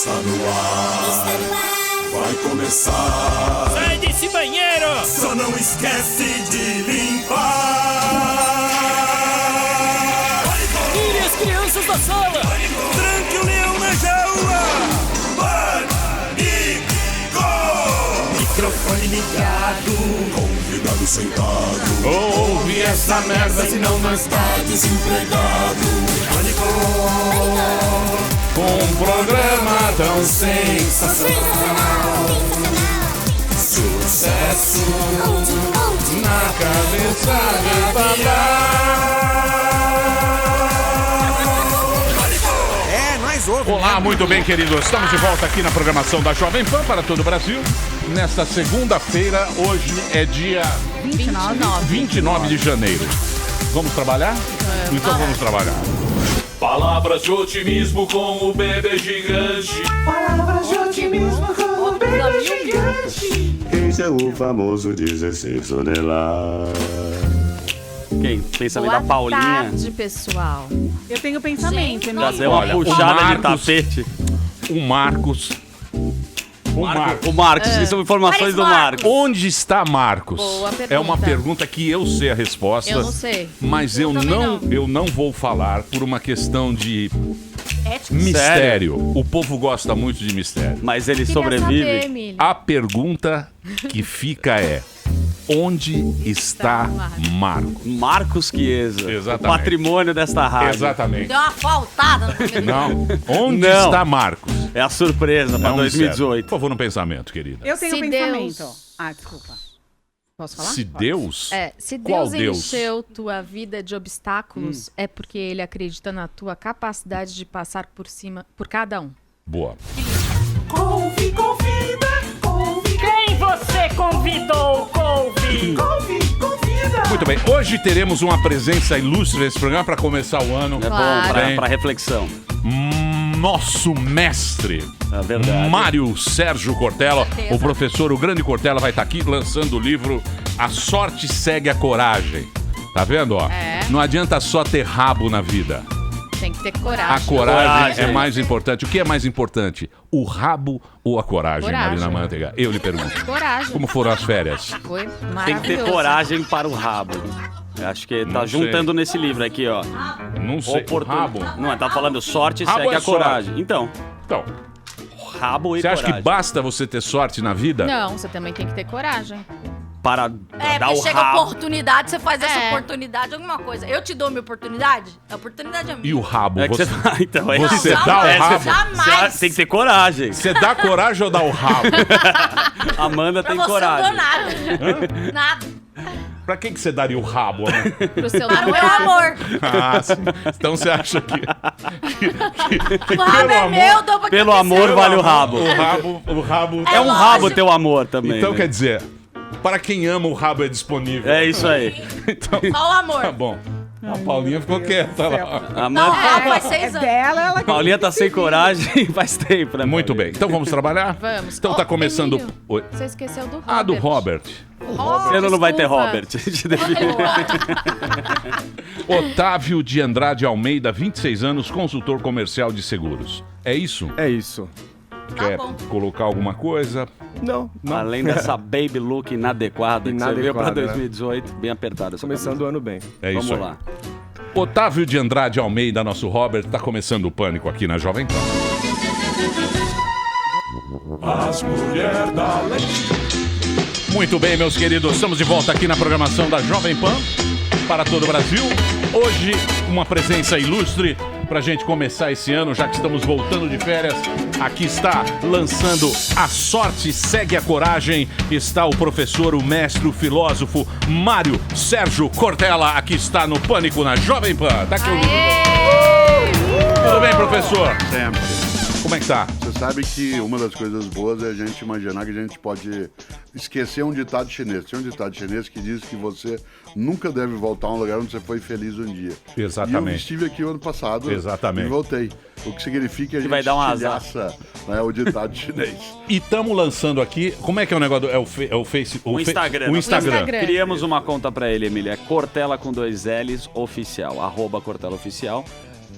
Está no ar. Vai começar. Sai desse banheiro! Só não esquece de limpar. Tire as crianças da sala! Tranque o leão na jaula. Pânico! Microfone ligado. Convidado sentado. Ouve essa merda, senão não está desempregado. Pânico! com um programa tão sensacional. Sucesso na cabeça de babá. Olá, muito bem, queridos. Estamos de volta aqui na programação da Jovem Pan para todo o Brasil. Nesta segunda-feira, hoje é dia 29 de janeiro. Vamos trabalhar? Então vamos trabalhar. Palavras de otimismo com o bebê gigante. Palavras de otimismo com o bebê gigante. Esse é o famoso 16 toneladas. Quem? Pensamento da Paulinha. Boa tarde, pessoal. Eu tenho pensamento. Gente, Fazer uma puxada de tapete. O Marcos. O Marcos, isso são informações do Marcos. Onde está Marcos? Boa pergunta. É uma pergunta que eu sei a resposta. Eu não sei. Mas eu não vou falar por uma questão de mistério. Sério? O povo gosta muito de mistério. Mas ele Queria sobrevive. saber, Emílio. A pergunta que fica é: onde está Marcos? Marcos Chiesa. Exatamente. O patrimônio desta rádio. Exatamente. Deu uma faltada no primeiro. Não. Onde Não. está Marcos? É a surpresa para É um mistério. 2018. Por favor, no pensamento, querida. Eu tenho Se pensamento. Deus- Desculpa. Posso falar? Se Deus... Se Qual Deus Deus? encheu tua vida de obstáculos, é porque ele acredita na tua capacidade de passar por cima por cada um. Boa. Convida. Quem você convidou, Couve? Convida. Muito bem. Hoje teremos uma presença ilustre nesse programa para começar o ano. É Claro. bom para reflexão. Nosso mestre, É verdade. Mário Sérgio Cortella, certeza. o professor, o grande Cortella, vai estar aqui lançando o livro A Sorte Segue a Coragem. Tá vendo, ó? É. Não adianta só ter rabo na vida. Tem que ter A coragem. coragem é Coragem. mais importante. O que é mais importante? O rabo ou a coragem, Coragem. Marina Manteiga? Eu lhe pergunto. Coragem. Como foram as férias? Foi Tem maravilhoso. que ter coragem para o rabo. Eu acho que tá Não juntando nesse livro aqui, ó. Não sei. Oportun- Rabo? Não, tá falando sorte Rabo segue é a coragem. Então, Então, rabo e você acha coragem. que basta você ter sorte na vida? Não, você também tem que ter coragem. Para É, dar porque o chega rabo. oportunidade, você faz essa É. oportunidade, alguma coisa. Eu te dou minha oportunidade, a oportunidade é minha. E o rabo? É que Você, você... Então, é você Não, dá o jamais. rabo? Jamais. Você tem que ter coragem. Você dá coragem ou dá o rabo? Amanda Pra tem você coragem. não dou nada. Nada. Pra que você daria o rabo, né? Pro seu Para o meu amor. Ah, sim. Então você acha que O rabo é meu, dou pra quem Pelo quiser. amor vale o rabo. o rabo É um lógico. rabo teu amor também. Então né? quer dizer, para quem ama o rabo é disponível. É isso aí. Então, Só o amor. tá bom. A Paulinha ficou quieta lá. Não, Amanda, ela faz É 6 anos. dela, ela que Paulinha tá sem coragem faz tempo, né? Muito Paulinha? bem. Então vamos trabalhar? Vamos. Então tá Ô, começando... Emílio, Oi. Você esqueceu do Robert. Ah, do Robert. Você não vai ter Desculpa. Robert. A gente devia- Otávio de Andrade Almeida, 26 anos, consultor comercial de seguros. É isso? É isso. Quer bom. colocar alguma coisa? Não. Além dessa baby look inadequada que você viu pra Inadequada, né? 2018, bem apertada. essa Começando o ano bem. É camisa. isso Vamos aí. lá. Otávio de Andrade Almeida, nosso Robert, tá começando o Pânico aqui na Jovem Pan. As mulheres da lei. Muito bem, meus queridos, estamos de volta aqui na programação da Jovem Pan para todo o Brasil. Hoje, uma presença ilustre pra gente começar esse ano, já que estamos voltando de férias. Aqui está, lançando A Sorte Segue a Coragem, está o professor, o mestre, o filósofo Mário Sérgio Cortella. Aqui está no Pânico na Jovem Pan. Tá aqui o livro. Tudo bem, professor? Sempre. Como é que tá? Você sabe que uma das coisas boas é a gente imaginar que a gente pode esquecer um ditado chinês. Tem um ditado chinês que diz que você nunca deve voltar a um lugar onde você foi feliz um dia. Exatamente. E eu estive aqui o ano passado Exatamente. e voltei. O que significa que a gente vai dar um azar. estilhaça, né, o ditado chinês. E estamos lançando aqui, como é que é o negócio? É o Face... O Instagram. O Instagram. Instagram. Criamos uma conta pra ele, Emília. É Cortella com 2 L's oficial. @Cortella Oficial.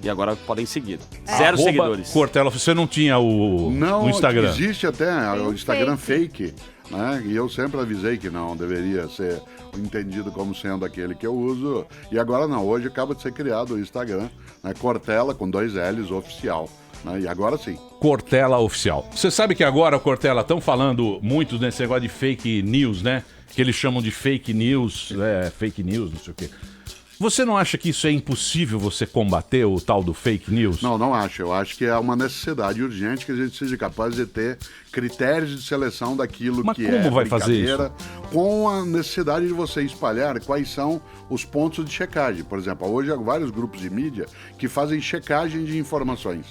E agora podem seguir. 0 seguidores. Cortella, você não tinha o Instagram? Existe até o Instagram fake, né? E eu sempre avisei que não deveria ser entendido como sendo aquele que eu uso. E agora não, hoje acaba de ser criado o Instagram, né? Cortella com 2 L's oficial. Né? E agora sim. Cortella Oficial. Você sabe que agora, Cortella, estão falando muito nesse negócio de fake news, né? Que eles chamam de fake news, não sei o quê. Você não acha que isso é impossível você combater, o tal do fake news? Não acho. Eu acho que é uma necessidade urgente que a gente seja capaz de ter critérios de seleção daquilo que é como vai fazer brincadeira, com a necessidade de você espalhar quais são os pontos de checagem. Por exemplo, hoje há vários grupos de mídia que fazem checagem de informações.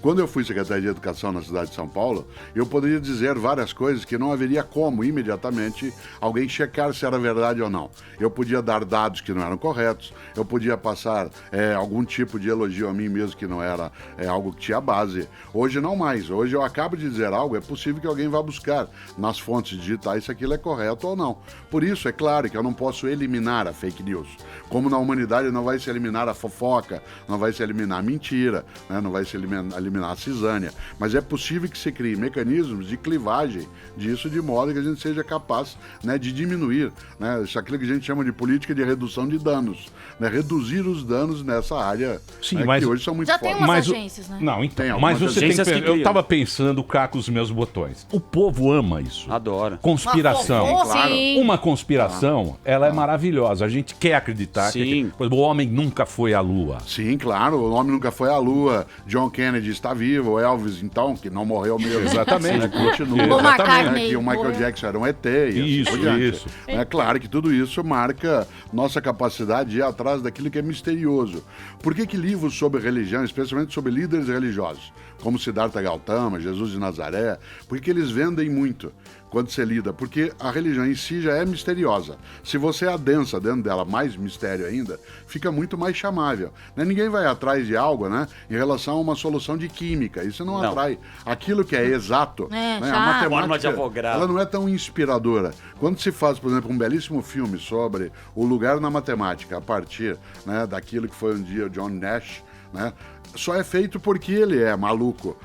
Quando eu fui secretário de Educação na cidade de São Paulo, eu poderia dizer várias coisas que não haveria como, imediatamente, alguém checar se era verdade ou não. Eu podia dar dados que não eram corretos, eu podia passar algum tipo de elogio a mim mesmo que não era algo que tinha base. Hoje não mais. Hoje eu acabo de dizer algo, é possível que alguém vá buscar nas fontes digitais se aquilo é correto ou não. Por isso, é claro que eu não posso eliminar a fake news. Como na humanidade não vai se eliminar a fofoca, não vai se eliminar a mentira, né? Não vai se eliminar a cisânia, mas é possível que se crie mecanismos de clivagem disso de modo que a gente seja capaz, né, de diminuir, né, isso é aquilo que a gente chama de política de redução de danos, né, reduzir os danos nessa área. Sim, né, mas que hoje são muito Já tem fortes. umas agências, né? Não, então, Tem mas algumas você tem que agências que Eu criam. tava pensando cá com os meus botões. O povo ama isso. Adora. Conspiração. Uma fofoca, Claro. Sim. Uma conspiração, ela é maravilhosa. A gente quer acreditar Sim. que o homem nunca foi à lua. Sim, claro, o homem nunca foi à lua, John Kennedy está vivo, o Elvis, então, que não morreu mesmo. Exatamente. Né, continua. Paul Exatamente. McCartney Que o Michael morreu. Jackson era um ET. E assim Isso, por diante. isso. É claro que tudo isso marca nossa capacidade de ir atrás daquilo que é misterioso. Por que livros sobre religião, especialmente sobre líderes religiosos, como Siddhartha Gautama, Jesus de Nazaré, por que eles vendem muito quando você lida? Porque a religião em si já é misteriosa. Se você adensa dentro dela mais mistério ainda, fica muito mais chamável. Né? Ninguém vai atrás de algo, né, em relação a uma solução de química. Isso não atrai. Aquilo que é exato, né, a chato. matemática, Forma de avograr. ela não é tão inspiradora. Quando se faz, por exemplo, um belíssimo filme sobre o lugar na matemática, a partir, né, daquilo que foi um dia o John Nash, né, só é feito porque ele é maluco.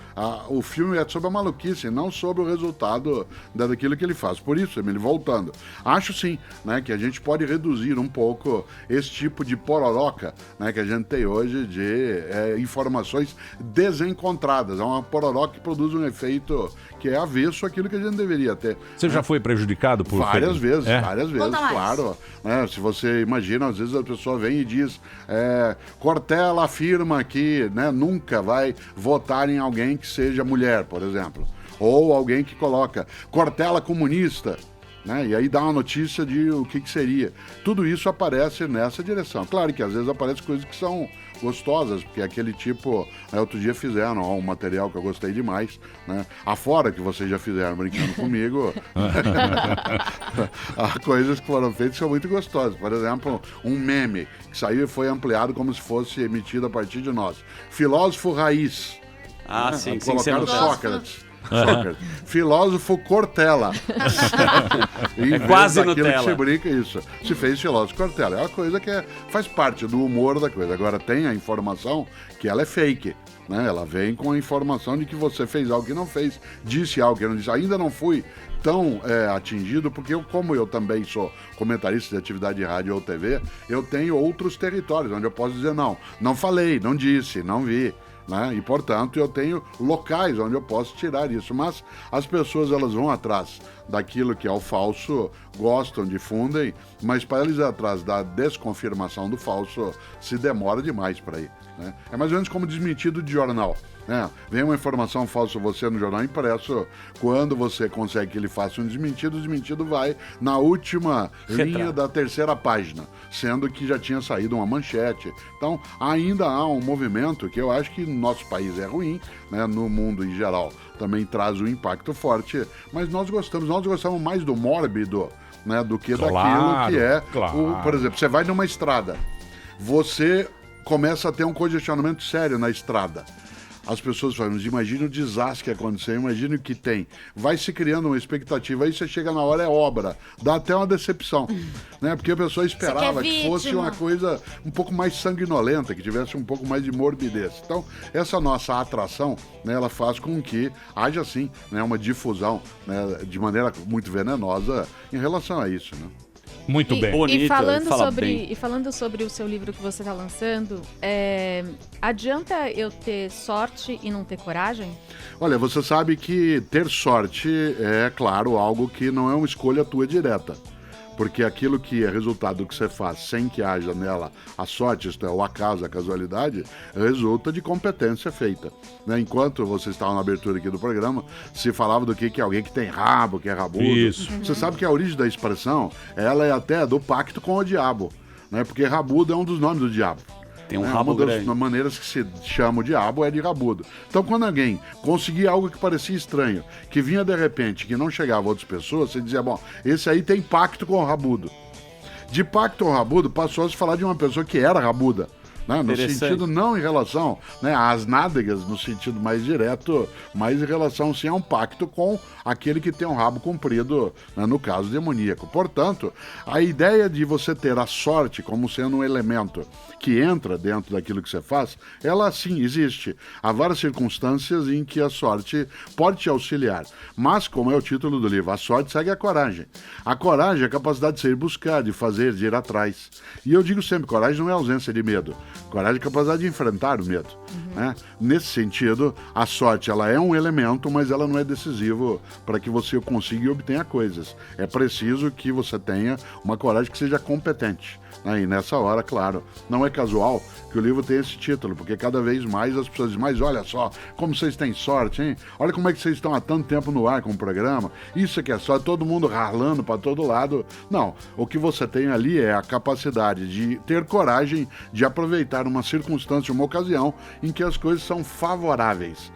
O filme é sobre a maluquice, não sobre o resultado daquilo que ele faz. Por isso, Emílio, voltando, acho sim, né, que a gente pode reduzir um pouco esse tipo de pororoca, né, que a gente tem hoje de informações desencontradas. É uma pororoca que produz um efeito que é avesso àquilo que a gente deveria ter. Você já foi prejudicado por Várias vezes, É? várias vezes, Conta mais. claro. Né? Se você imagina, às vezes a pessoa vem e diz Cortella afirma que, né, nunca vai votar em alguém que seja mulher, por exemplo. Ou alguém que coloca Cortella comunista, né? E aí dá uma notícia de o que seria. Tudo isso aparece nessa direção. Claro que às vezes aparecem coisas que são gostosas, porque aquele tipo, outro dia fizeram um material que eu gostei demais, né? Afora que vocês já fizeram brincando comigo, há coisas que foram feitas que são muito gostosas. Por exemplo, um meme que saiu e foi ampliado como se fosse emitido a partir de nós. Filósofo raiz. Ah, né? sim, sim. Colocaram Você Sócrates. Filósofo Cortella. É quase daquilo Nutella. que se brinca isso. Se fez filósofo Cortella. É uma coisa que faz parte do humor da coisa. Agora tem a informação que ela é fake. Né? Ela vem com a informação de que você fez algo que não fez, disse algo que não disse. Ainda não fui tão atingido, porque como eu também sou comentarista de atividade de rádio ou TV, eu tenho outros territórios onde eu posso dizer não falei, não disse, não vi. Né? E, portanto, eu tenho locais onde eu posso tirar isso. Mas as pessoas, elas vão atrás daquilo que é o falso, gostam, difundem, mas para eles ir atrás da desconfirmação do falso, se demora demais para ir. Né? É mais ou menos como desmentido de jornal. Né? Vem uma informação falsa você no jornal impresso, quando você consegue que ele faça um desmentido, o desmentido vai na última linha da terceira página, sendo que já tinha saído uma manchete. Então, ainda há um movimento que eu acho que no nosso país é ruim, né? No mundo em geral também traz um impacto forte, mas nós gostamos mais do mórbido, né, do que daquilo que é, por exemplo, você vai numa estrada, você começa a ter um congestionamento sério na estrada. as pessoas falam, imagina o desastre que aconteceu, imagina o que tem. Vai se criando uma expectativa, aí você chega na hora, é obra. Dá até uma decepção, né? Porque a pessoa esperava que fosse uma coisa um pouco mais sanguinolenta, que tivesse um pouco mais de morbidez. Então, essa nossa atração, né, ela faz com que haja, sim, né, uma difusão, né, de maneira muito venenosa em relação a isso, né? Muito bem. E falando sobre o seu livro que você está lançando, adianta eu ter sorte e não ter coragem? Olha, você sabe que ter sorte é, claro, algo que não é uma escolha tua direta. Porque aquilo que é resultado do que você faz sem que haja nela a sorte, isto é, o acaso, a casualidade, resulta de competência feita. Né? Enquanto você estava na abertura aqui do programa, se falava do que é alguém que tem rabo, que é rabudo. Isso. Você sabe que a origem da expressão, ela é até do pacto com o diabo. Né? Porque rabudo é um dos nomes do diabo. Tem um rabo grande. Uma das maneiras que se chama o diabo é de rabudo. Então, quando alguém conseguia algo que parecia estranho, que vinha de repente, que não chegava a outras pessoas, você dizia, bom, esse aí tem pacto com o rabudo. De pacto com o rabudo, passou a se falar de uma pessoa que era rabuda. Né? No sentido não em relação, né, às nádegas, no sentido mais direto, mas em relação sim a um pacto com aquele que tem um rabo comprido, né, no caso demoníaco. Portanto, a ideia de você ter a sorte como sendo um elemento que entra dentro daquilo que você faz, ela sim existe. Há várias circunstâncias em que a sorte pode te auxiliar, mas como é o título do livro, a sorte segue a coragem. A coragem é a capacidade de sair buscar, de fazer, de ir atrás. E eu digo sempre, coragem não é ausência de medo. Coragem é a capacidade de enfrentar o medo. Né? Nesse sentido, a sorte ela é um elemento, mas ela não é decisivo para que você consiga e obtenha coisas. É preciso que você tenha uma coragem que seja competente. Né? E nessa hora, claro, não é casual que o livro tem esse título, porque cada vez mais as pessoas dizem, mas olha só, como vocês têm sorte, hein? Olha como é que vocês estão há tanto tempo no ar com o programa. Isso aqui é só todo mundo ralando para todo lado. Não, o que você tem ali é a capacidade de ter coragem de aproveitar uma circunstância, uma ocasião em que as coisas são favoráveis.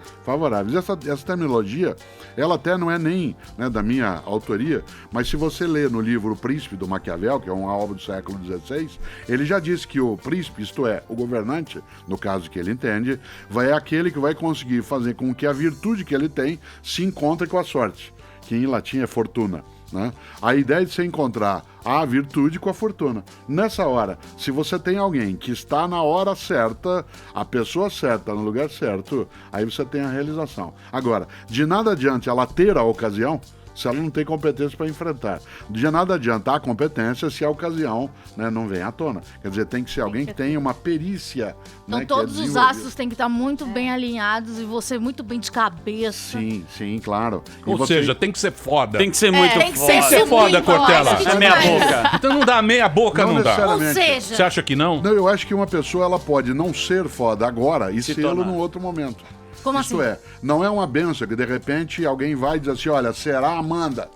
Essa terminologia, ela até não é nem, né, da minha autoria, mas se você ler no livro O Príncipe do Maquiavel, que é uma obra do século XVI, ele já disse que o príncipe, isto é, o governante, no caso que ele entende, é aquele que vai conseguir fazer com que a virtude que ele tem se encontre com a sorte, que em latim é fortuna. Né? A ideia de você encontrar a virtude com a fortuna. Nessa hora, se você tem alguém que está na hora certa, a pessoa certa, no lugar certo, aí você tem a realização. Agora, de nada adianta ela ter a ocasião se ela não tem competência para enfrentar. De nada adianta a competência se a ocasião, né, não vem à tona. Quer dizer, tem que ser alguém que tenha uma perícia. Então, né, todos os astros têm que estar muito bem alinhados e você muito bem de cabeça. Sim, claro. Ou seja, tem que ser foda. Tem que ser muito foda. Tem que ser foda, Cortella. É meia boca. Então não dá meia boca, não dá. Ou seja... Você acha que não? Não, eu acho que uma pessoa ela pode não ser foda agora e ser num outro momento. Como Isto assim? é, não é uma benção que de repente alguém vai e diz assim, olha, será Amanda,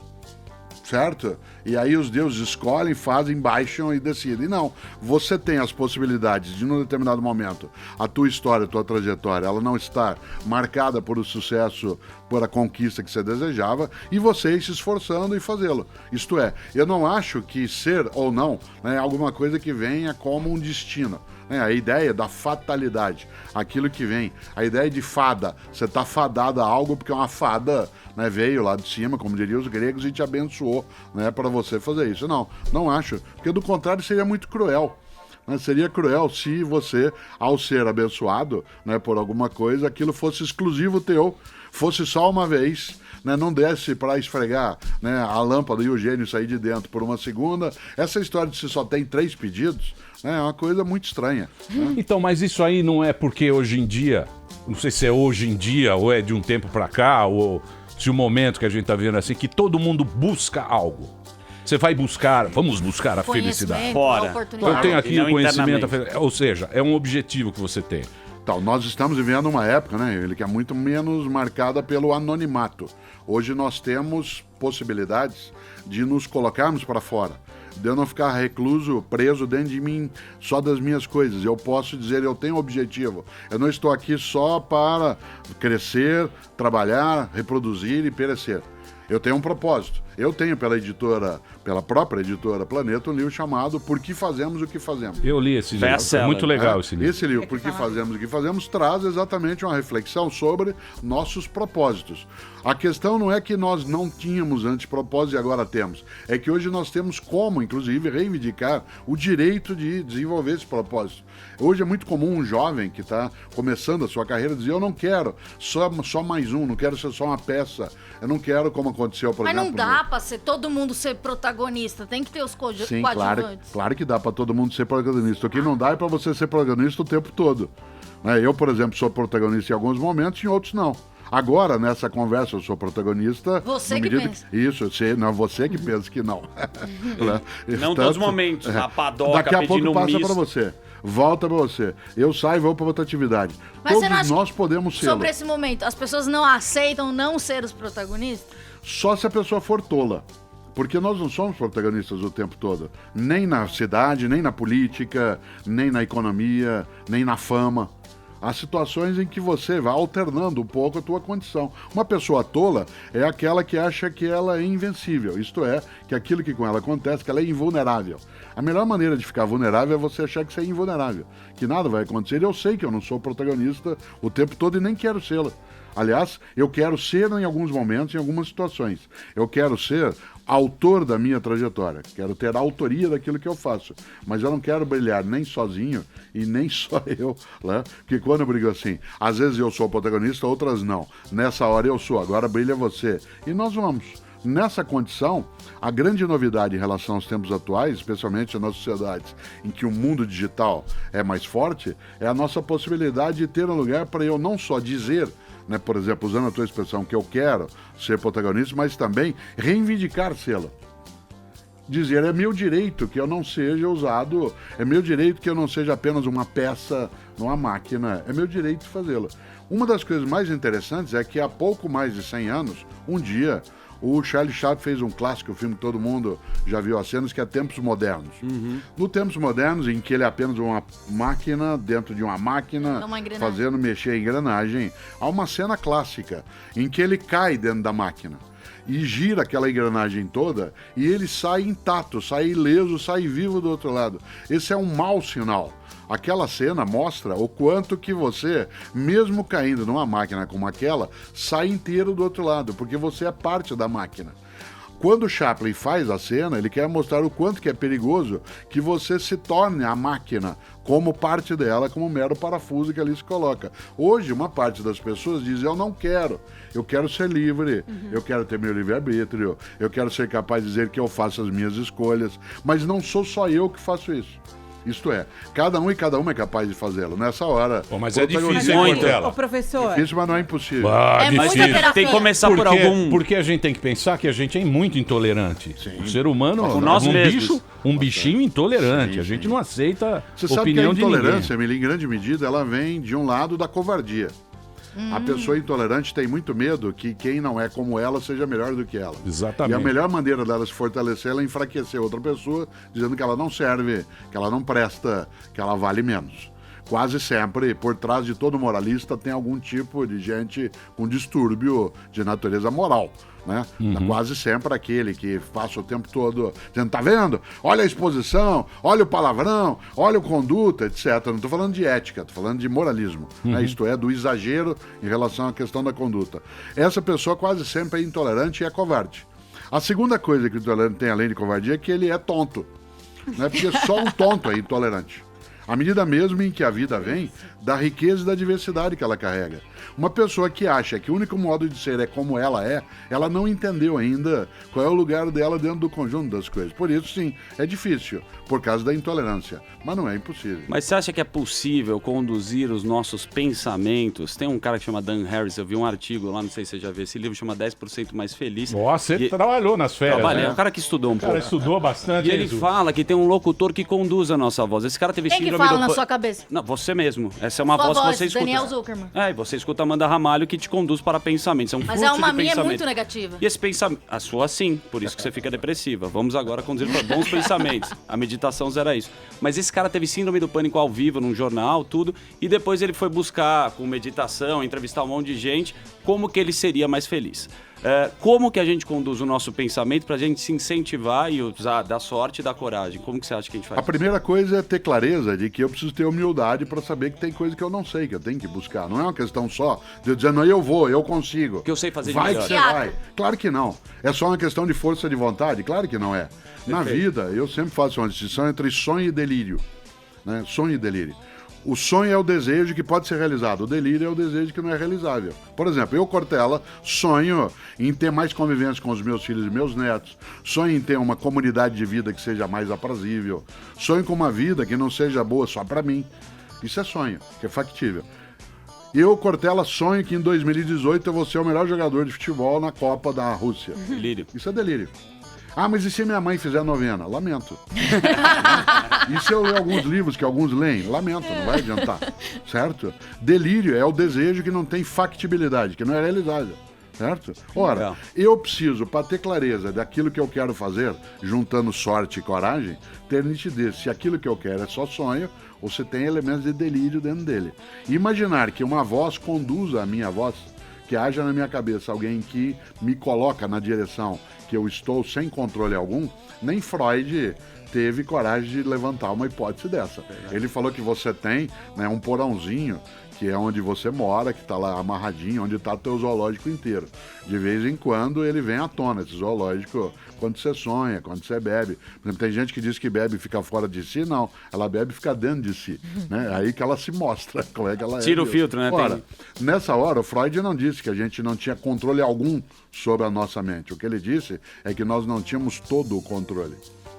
certo? E aí os deuses escolhem, fazem, baixam e decidem. Não, você tem as possibilidades de, num determinado momento, a tua história, a tua trajetória, ela não estar marcada por o sucesso, por a conquista que você desejava, e você ir se esforçando em fazê-lo. Isto é, eu não acho que ser ou não, né, é alguma coisa que venha como um destino. A ideia da fatalidade, aquilo que vem, a ideia de fada, você está fadada a algo porque uma fada, né, veio lá de cima, como diriam os gregos, e te abençoou, né, para você fazer isso. Não acho, porque do contrário seria muito cruel. Né? Seria cruel se você, ao ser abençoado, né, por alguma coisa, aquilo fosse exclusivo teu, fosse só uma vez, né, não desse para esfregar, né, a lâmpada e o gênio sair de dentro por uma segunda. Essa história de se só tem 3 pedidos, né, é uma coisa muito estranha. Né? Então, mas isso aí não é porque hoje em dia, não sei se é hoje em dia ou é de um tempo para cá, ou se o momento que a gente tá vendo assim, que todo mundo busca algo. Você vai buscar, vamos buscar a felicidade. Fora. Eu tenho aqui o conhecimento, internamente. ou seja, é um objetivo que você tem. Então, nós estamos vivendo uma época, né, ele que é muito menos marcada pelo anonimato. Hoje nós temos possibilidades de nos colocarmos para fora, de eu não ficar recluso, preso dentro de mim, só das minhas coisas. Eu posso dizer, eu tenho um objetivo. Eu não estou aqui só para crescer, trabalhar, reproduzir e perecer. Eu tenho um propósito. Eu tenho pela própria editora Planeta, um livro chamado Por que Fazemos o que Fazemos. Eu li esse livro, é muito legal esse livro. Esse livro, Por que Fazemos o que Fazemos, traz exatamente uma reflexão sobre nossos propósitos. A questão não é que nós não tínhamos antes propósitos e agora temos. É que hoje nós temos como, inclusive, reivindicar o direito de desenvolver esse propósito. Hoje é muito comum um jovem que está começando a sua carreira dizer: eu não quero só mais um, não quero ser só uma peça, eu não quero como aconteceu, por Mas exemplo... não dá pra ser todo mundo ser protagonista, tem que ter os Sim, coadjuvantes. claro que dá para todo mundo ser protagonista. O que não dá é para você ser protagonista o tempo todo. Eu, por exemplo, sou protagonista em alguns momentos, em outros não. Agora, nessa conversa, eu sou protagonista... Você que pensa. Isso, você que pensa que não. Não todos os momentos. A padoca daqui a pouco pedindo passa misto. para você. Volta para você. Eu saio e vou para outra atividade. Mas você não Todos acha nós podemos ser. Sobre esse momento, as pessoas não aceitam não ser os protagonistas? Só se a pessoa for tola. Porque nós não somos protagonistas o tempo todo. Nem na cidade, nem na política, nem na economia, nem na fama. Há situações em que você vai alternando um pouco a tua condição. Uma pessoa tola é aquela que acha que ela é invencível. Isto é, que aquilo que com ela acontece, que ela é invulnerável. A melhor maneira de ficar vulnerável é você achar que você é invulnerável. Que nada vai acontecer. Eu sei que eu não sou protagonista o tempo todo e nem quero sê-la. Aliás, eu quero ser em alguns momentos, em algumas situações. Eu quero ser autor da minha trajetória. Quero ter a autoria daquilo que eu faço. Mas eu não quero brilhar nem sozinho e nem só eu. Né? Porque quando eu brigo assim, às vezes eu sou o protagonista, outras não. Nessa hora eu sou, agora brilha você. E nós vamos. Nessa condição, a grande novidade em relação aos tempos atuais, especialmente nas sociedades em que o mundo digital é mais forte, é a nossa possibilidade de ter um lugar para eu não só dizer, né, por exemplo, usando a tua expressão, que eu quero ser protagonista, mas também reivindicar sê-la. Dizer, é meu direito que eu não seja usado, é meu direito que eu não seja apenas uma peça numa máquina, é meu direito de fazê-la. Uma das coisas mais interessantes é que há pouco mais de 100 anos, um dia, o Charlie Chaplin fez um clássico, filme que todo mundo já viu as cenas, que é Tempos Modernos. No Tempos Modernos, em que ele é apenas uma máquina dentro de uma máquina, fazendo mexer a engrenagem, há uma cena clássica, em que ele cai dentro da máquina e gira aquela engrenagem toda e ele sai intacto, sai ileso, sai vivo do outro lado. Esse é um mau sinal. Aquela cena mostra o quanto que você, mesmo caindo numa máquina como aquela, sai inteiro do outro lado, porque você é parte da máquina. Quando o Chaplin faz a cena, ele quer mostrar o quanto que é perigoso que você se torne a máquina como parte dela, como um mero parafuso que ali se coloca. Hoje, uma parte das pessoas diz, eu não quero, eu quero ser livre, eu quero ter meu livre-arbítrio, eu quero ser capaz de dizer que eu faço as minhas escolhas, mas não sou só eu que faço isso. Isto é, cada um e cada uma é capaz de fazê-lo. Nessa hora... Pô, mas é difícil, hein, Portela? Ô, professor... Difícil, mas não é impossível. É difícil. muita Tem que começar por algum... Porque a gente tem que pensar que a gente é muito intolerante. Sim. O ser humano Com nós mesmos. Um bichinho intolerante. Sim, a gente sim. não aceita Você sabe que a opinião de intolerância, ninguém. em grande medida, ela vem de um lado da covardia. A pessoa intolerante tem muito medo que quem não é como ela seja melhor do que ela. Exatamente. E a melhor maneira dela se fortalecer é ela enfraquecer outra pessoa, dizendo que ela não serve, que ela não presta, que ela vale menos. Quase sempre, por trás de todo moralista, tem algum tipo de gente com distúrbio de natureza moral. Né? Quase sempre aquele que passa o tempo todo dizendo, tá vendo? Olha a exposição, olha o palavrão, olha o conduta, etc. Não estou falando de ética, estou falando de moralismo. Né? Isto é, do exagero em relação à questão da conduta. Essa pessoa quase sempre é intolerante e é covarde. A segunda coisa que o intolerante tem, além de covardia, é que ele é tonto. Né? Porque só um tonto é intolerante. À medida mesmo em que a vida vem da riqueza e da diversidade que ela carrega. Uma pessoa que acha que o único modo de ser é como ela é, ela não entendeu ainda qual é o lugar dela dentro do conjunto das coisas. Por isso, sim, é difícil, por causa da intolerância, mas não é impossível. Mas você acha que é possível conduzir os nossos pensamentos? Tem um cara que chama Dan Harris, eu vi um artigo lá, não sei se você já viu esse livro, chama 10% Mais Feliz. Nossa, ele trabalhou nas férias, Trabalhei, né? é um cara que estudou um O cara pouco. estudou bastante. E ele Jesus. fala que tem um locutor que conduz a nossa voz. Esse cara teve Quem que síndrome fala do... na pan- sua cabeça? Não, você mesmo. Essa é uma Sua voz que voz, você escuta. Daniel Zuckerman. E você escuta a Amanda Ramalho que te conduz para pensamentos. É um Mas fluxo é uma de minha pensamento. muito negativa. E esse pensamento... A sua sim, por isso que você fica depressiva. Vamos agora conduzir para bons pensamentos. A meditação zera isso. Mas esse cara teve síndrome do pânico ao vivo, num jornal, tudo. E depois ele foi buscar, com meditação, entrevistar um monte de gente, como que ele seria mais feliz. Como que a gente conduz o nosso pensamento pra gente se incentivar e usar da sorte e da coragem? Como que você acha que a gente faz? A primeira coisa é ter clareza de que eu preciso ter humildade para saber que tem coisa que eu não sei, que eu tenho que buscar. Não é uma questão só de eu dizer, não, eu vou, eu consigo. Que eu sei fazer de vai melhor. que você vai. Claro que não. É só uma questão de força de vontade? Claro que não é. Na vida, eu sempre faço uma distinção entre sonho e delírio. Né? Sonho e delírio. O sonho é o desejo que pode ser realizado. O delírio é o desejo que não é realizável. Por exemplo, eu, Cortella, sonho em ter mais convivência com os meus filhos e meus netos. Sonho em ter uma comunidade de vida que seja mais aprazível. Sonho com uma vida que não seja boa só para mim. Isso é sonho, que é factível. Eu, Cortella, sonho que em 2018 eu vou ser o melhor jogador de futebol na Copa da Rússia. Delírio. Isso é delírio. Ah, mas e se minha mãe fizer novena? Lamento. E se eu ler alguns livros que alguns leem? Lamento, não vai adiantar. Certo? Delírio é o desejo que não tem factibilidade, que não é realizável. Certo? Ora, eu preciso, para ter clareza daquilo que eu quero fazer, juntando sorte e coragem, ter nitidez se aquilo que eu quero é só sonho ou se tem elementos de delírio dentro dele. E imaginar que uma voz conduza a minha voz, que haja na minha cabeça alguém que me coloca na direção que eu estou sem controle algum, nem Freud teve coragem de levantar uma hipótese dessa. Ele falou que você tem, né, um porãozinho, que é onde você mora, que está lá amarradinho, onde está o teu zoológico inteiro. De vez em quando ele vem à tona, esse zoológico, quando você sonha, quando você bebe. Por exemplo, tem gente que diz que bebe e fica fora de si, não. Ela bebe e fica dentro de si. Né? Aí que ela se mostra como é que ela é. Tira o filtro, né? Ora, nessa hora, o Freud não disse que a gente não tinha controle algum sobre a nossa mente. O que ele disse é que nós não tínhamos todo o controle.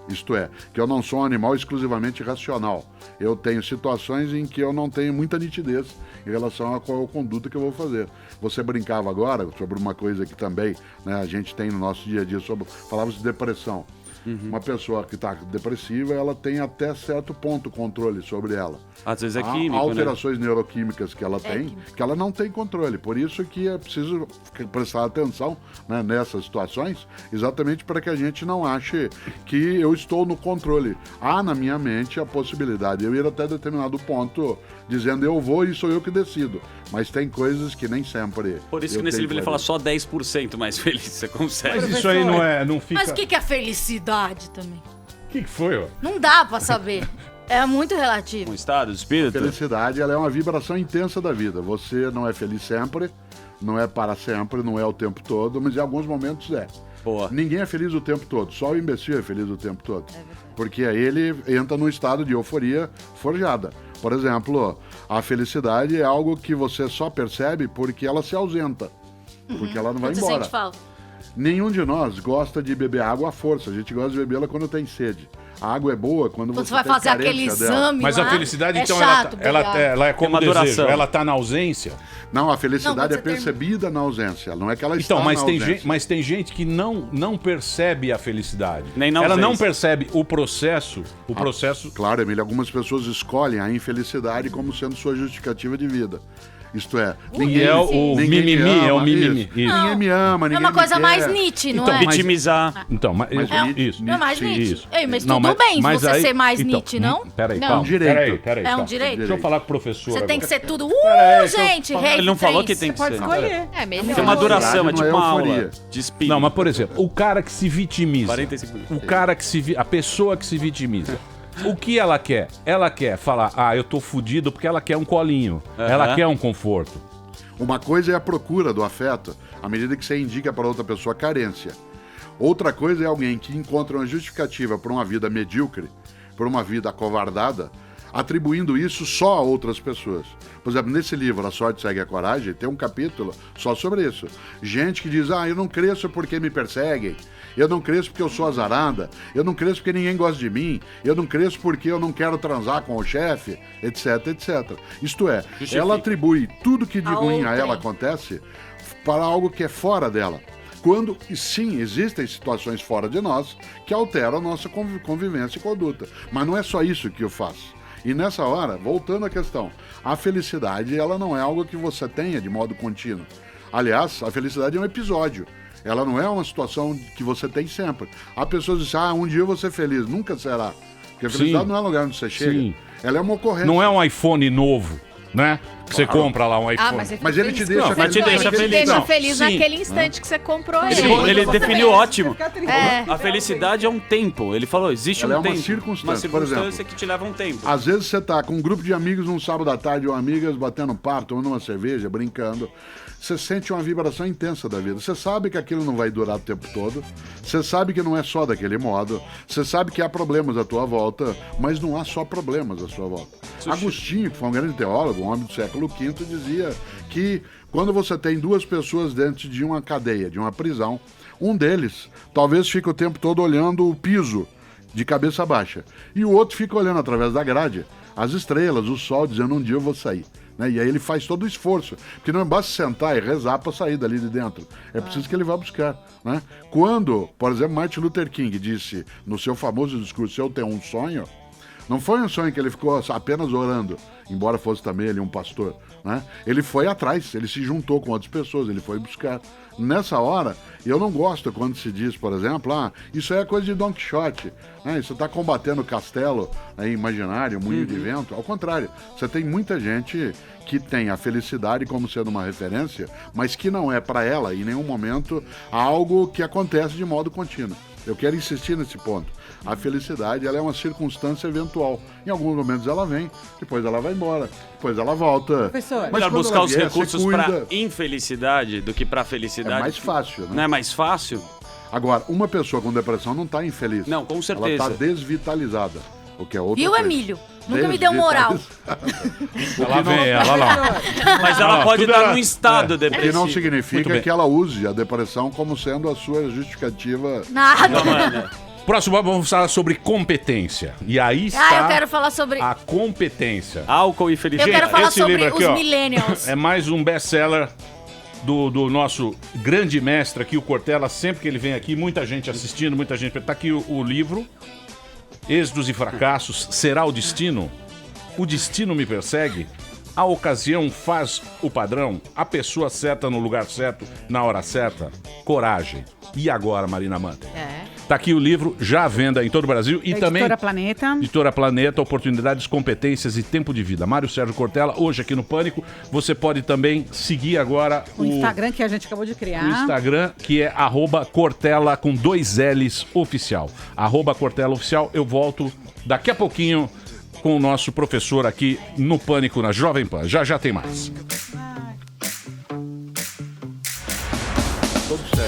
Isto é, que eu não sou um animal exclusivamente racional. Eu tenho situações em que eu não tenho muita nitidez em relação a qual conduta que eu vou fazer. Você brincava agora sobre uma coisa que também, né, a gente tem no nosso dia a dia, falávamos de depressão. Uma pessoa que está depressiva, ela tem até certo ponto controle sobre ela. Às vezes é Há químico, alterações neuroquímicas que ela tem, que ela não tem controle. Por isso que é preciso prestar atenção, né, nessas situações, exatamente para que a gente não ache que eu estou no controle. Há na minha mente a possibilidade de eu ir até determinado ponto dizendo eu vou e sou eu que decido. Mas tem coisas que nem sempre. Por isso que nesse livro ele fala só 10% mais feliz. Você consegue. Mas isso aí não fica... Mas o que é felicidade também? O que foi, ó? Não dá pra saber. É muito relativo. Um estado de espírito? A felicidade, ela é uma vibração intensa da vida. Você não é feliz sempre, não é para sempre, não é o tempo todo, mas em alguns momentos é. Boa. Ninguém é feliz o tempo todo, só o imbecil é feliz o tempo todo. Porque aí ele entra num estado de euforia forjada. Por exemplo, a felicidade é algo que você só percebe porque ela se ausenta. Porque ela não vai Quando você embora. sente falta. Nenhum de nós gosta de beber água à força. A gente gosta de bebê-la quando tem sede. A água é boa quando Quando você você vai tem fazer carência aquele dela. exame Mas lá, a felicidade, é então, chato, ela é como uma desejo. duração. Ela tá na ausência. Não, a felicidade Não, quando é você percebida na ausência. Não é que ela está Então, na ausência. mas tem gente que não percebe a felicidade. Nem na Ela não ausência. percebe o processo. O processo. Claro, Emílio, algumas pessoas escolhem a infelicidade como sendo sua justificativa de vida. Isto é, É o ninguém me mimimi, ama, é o mimimi. isso. Isso. Ninguém me ama, É ninguém uma me coisa quer. mais Nietzsche, não Então, é? mas- Vitimizar. Então, mas isso. É mais Sim, Nietzsche. isso. Ei, mas Não, tudo bem mas você aí- ser mais então, Nietzsche, não? Peraí, Não. calma. Direito. Peraí, É um calma. direito. Deixa eu falar com o professor Você tem agora. que ser tudo. Gente, rei Ele não falou três. que tem que ser. É melhor. Tem uma duração, é Não é tipo uma euforia. aula de espírito. Não, mas por exemplo, o cara que se vitimiza. 45 minutos. O cara que a pessoa que se vitimiza. O que ela quer? Ela quer falar, eu tô fudido porque ela quer um colinho. Ela quer um conforto. Uma coisa é a procura do afeto, à medida que você indica para outra pessoa carência. Outra coisa é alguém que encontra uma justificativa por uma vida medíocre, por uma vida acovardada, atribuindo isso só a outras pessoas. Por exemplo, nesse livro, A Sorte Segue a Coragem, tem um capítulo só sobre isso. Gente que diz, eu não cresço porque me perseguem, eu não cresço porque eu sou azarada, eu não cresço porque ninguém gosta de mim, eu não cresço porque eu não quero transar com o chefe, etc, etc. Isto é, ela atribui tudo que de ruim a outrem. ela acontece para algo que é fora dela. Quando, sim, existem situações fora de nós que alteram a nossa convivência e conduta. Mas não é só isso que eu faço. E nessa hora, voltando à questão, a felicidade ela não é algo que você tenha de modo contínuo. Aliás, a felicidade é um episódio. Ela não é uma situação que você tem sempre. Há pessoas que dizem, um dia eu vou ser feliz. Nunca será. Porque a felicidade Sim. não é lugar onde você chega. Sim. Ela é uma ocorrência. Não é um iPhone novo, né? Você compra lá um iPhone. Mas ele te deixa Mas te deixa feliz. Deixa Não, feliz sim. naquele instante que você comprou Ele definiu ótimo. É. A felicidade é um tempo. Ele falou, existe Ela um é uma tempo. circunstância. Uma Por exemplo, circunstância que te leva um tempo. às vezes você tá com um grupo de amigos num sábado à tarde ou amigas batendo papo, tomando uma cerveja, brincando. Você sente uma vibração intensa da vida. Você sabe que aquilo não vai durar o tempo todo. Você sabe que não é só daquele modo. Você sabe que há problemas à tua volta, mas não há só problemas à sua volta. Agostinho, que foi um grande teólogo, um homem do século V, dizia que quando você tem duas pessoas dentro de uma cadeia, de uma prisão, um deles talvez fique o tempo todo olhando o piso de cabeça baixa. E o outro fica olhando através da grade as estrelas, o sol, dizendo um dia eu vou sair. Né? E aí ele faz todo o esforço. Porque não basta sentar e rezar para sair dali de dentro. É preciso que ele vá buscar. Né? Quando, por exemplo, Martin Luther King disse no seu famoso discurso, eu tenho um sonho, não foi um sonho que ele ficou apenas orando, embora fosse também ele um pastor. Né? Ele foi atrás, ele se juntou com outras pessoas, ele foi buscar. Nessa hora, eu não gosto quando se diz, por exemplo, isso aí é coisa de Don Quixote, né? Isso está combatendo o castelo imaginário, moinho de vento. Ao contrário, você tem muita gente que tem a felicidade como sendo uma referência, mas que não é para ela, em nenhum momento, algo que acontece de modo contínuo. Eu quero insistir nesse ponto. A felicidade, ela é uma circunstância eventual. Em alguns momentos ela vem, depois ela vai embora, depois ela volta. Professor, Melhor quando buscar ela os vier, recursos você para cuida. infelicidade do que para É felicidade. mais fácil, né? Não é mais fácil? Agora, uma pessoa com depressão não está infeliz. Não, com Ela certeza. está desvitalizada, o que é outra Viu, coisa. Emílio? Nunca me deu moral. Lá vem ela lá. Mas ela Ah, pode tudo estar era- num estado O que depressivo. não Muito significa bem. que ela use a depressão como sendo a sua justificativa. Nada. Não, mano. Próximo, vamos falar sobre competência. E aí está Eu quero falar sobre... a competência. Álcool e Eu felicidade. quero falar esse sobre livro aqui, os ó, millennials. É mais um best-seller do nosso grande mestre aqui, o Cortella. Sempre que ele vem aqui, muita gente assistindo, muita gente... Tá aqui o livro, Êxitos e Fracassos, Será o Destino? O Destino Me Persegue? A ocasião faz o padrão? A pessoa certa no lugar certo, na hora certa? Coragem. E agora, Marina Manta? Tá aqui o livro, já à venda em todo o Brasil. E também... Editora Planeta. Editora Planeta, Oportunidades, Competências e Tempo de Vida. Mário Sérgio Cortella, hoje aqui no Pânico. Você pode também seguir agora O Instagram que a gente acabou de criar. o Instagram, que é @Cortella com 2 L's oficial. @Cortella oficial. Eu volto daqui a pouquinho com o nosso professor aqui no Pânico, na Jovem Pan. Já tem mais.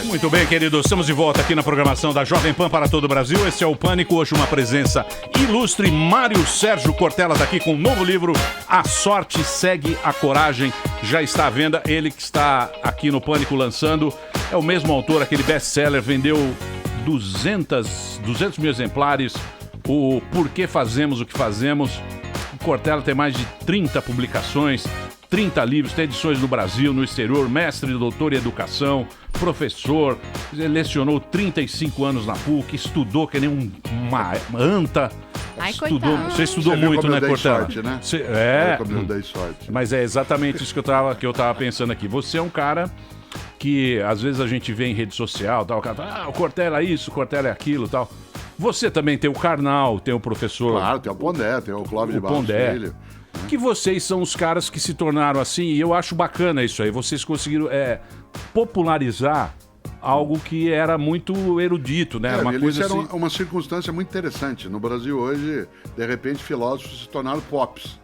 Muito bem, queridos. Estamos de volta aqui na programação da Jovem Pan para todo o Brasil. Esse é o Pânico. Hoje uma presença ilustre. Mário Sérgio Cortella está aqui com um novo livro, A Sorte Segue a Coragem. Já está à venda. Ele que está aqui no Pânico lançando. É o mesmo autor, aquele best-seller. Vendeu 200 mil exemplares. O Porquê Fazemos o que Fazemos. O Cortella tem mais de 30 publicações. 30 livros, tem edições no Brasil, no exterior, mestre e doutor em educação, professor, lecionou 35 anos na PUC, estudou que nem uma anta. Ai, Estudou, coitado. você estudou Você viu muito, como né, eu dei Cortella? sorte, né? É, Como eu dei sorte. mas é exatamente isso que eu tava pensando aqui. Você é um cara que às vezes a gente vê em rede social, tal, o cara fala, o Cortella é isso, o Cortella é aquilo, tal. Você também tem o Karnal, tem o professor... Claro, tem o Pondé, tem o Clóvis de Barros Pondé. Filho. Que vocês são os caras que se tornaram assim, e eu acho bacana isso aí. Vocês conseguiram popularizar algo que era muito erudito, né? Uma Isso coisa era assim. uma circunstância muito interessante. No Brasil hoje, de repente, filósofos se tornaram pops.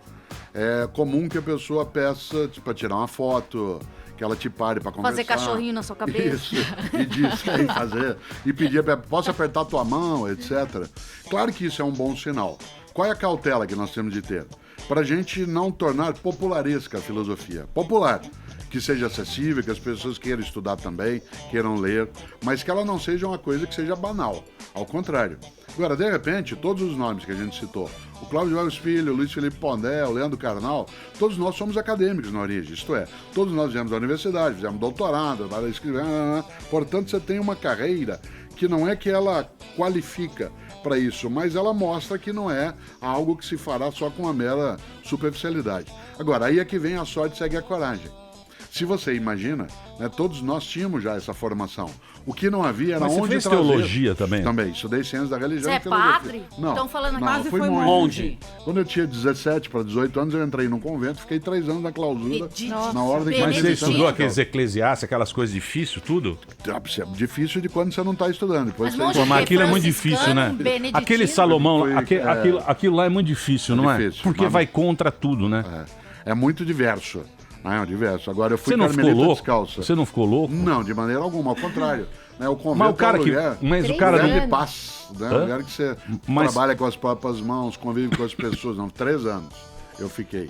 É comum que a pessoa peça para tirar uma foto, que ela te pare para conversar. Fazer cachorrinho na sua cabeça. Isso, e diz aí fazer. E pedir, posso apertar tua mão, etc. Claro que isso é um bom sinal. Qual é a cautela que nós temos de ter? Para a gente não tornar popularesca a filosofia. Popular, que seja acessível, que as pessoas queiram estudar também, queiram ler, mas que ela não seja uma coisa que seja banal. Ao contrário. Agora, de repente, todos os nomes que a gente citou, o Cláudio de Barros Filho, o Luiz Felipe Pondé, o Leandro Karnal, todos nós somos acadêmicos na origem, isto é, todos nós viemos da universidade, fizemos doutorado, portanto, você tem uma carreira que não é que ela qualifica para isso, mas ela mostra que não é algo que se fará só com uma mera superficialidade. Agora, aí é que vem a sorte segue a coragem. Se você imagina, né, todos nós tínhamos já essa formação. O que não havia era Mas onde você fez trazer. teologia também? Também, estudei ciências da religião Você e é filosofia. padre? Não, Estão falando aqui. não, Quase fui foi monge. monge. Quando eu tinha 17 para 18 anos, eu entrei num convento, fiquei 3 anos na clausura, na ordem Mas você Beneditino. estudou aqueles eclesiastes, aquelas coisas difíceis, tudo? É difícil de quando você não está estudando. Depois Mas você monge Pô, mas que aquilo é muito franciscano, difícil, né? beneditino. Aquele Salomão, Foi, aquilo lá é muito difícil, não é? difícil, Porque mas- vai contra tudo, né? É muito diverso. Né? Diverso. Agora eu fui Você não ficou carmelita louco? descalça. Você não ficou louco? Não, de maneira alguma, ao contrário. Né? O convento Mas o cara é um que. lugar, Mas o 3 cara. lugar anos. de paz. Né? Hã? Um lugar que você Mas- trabalha com as próprias mãos, convive com as pessoas. Não, 3 anos eu fiquei.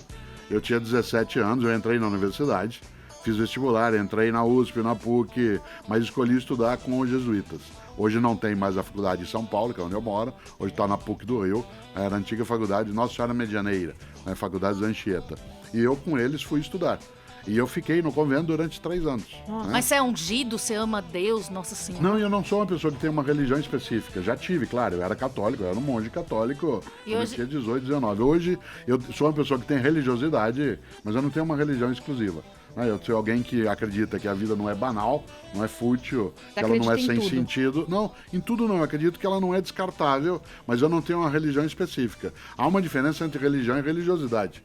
Eu tinha 17 anos, eu entrei na universidade, fiz vestibular, entrei na USP, na PUC, mas escolhi estudar com os jesuítas. Hoje não tem mais a faculdade em São Paulo, que é onde eu moro. Hoje está na PUC do Rio. Era a antiga faculdade Nossa Senhora Medianeira, né? Faculdade de Anchieta. E eu com eles fui estudar. E eu fiquei no convento durante 3 anos. Né? Mas você é ungido, você ama Deus, Nossa Senhora. Não, eu não sou uma pessoa que tem uma religião específica. Já tive, claro, eu era católico, eu era um monge católico E quando eu hoje- tinha 18, 19. Hoje eu sou uma pessoa que tem religiosidade, mas eu não tenho uma religião exclusiva. Eu sou alguém que acredita que a vida não é banal, não é fútil, que ela não é acredita em sem tudo. sentido. Não, em tudo não. Eu acredito que ela não é descartável, mas eu não tenho uma religião específica. Há uma diferença entre religião e religiosidade.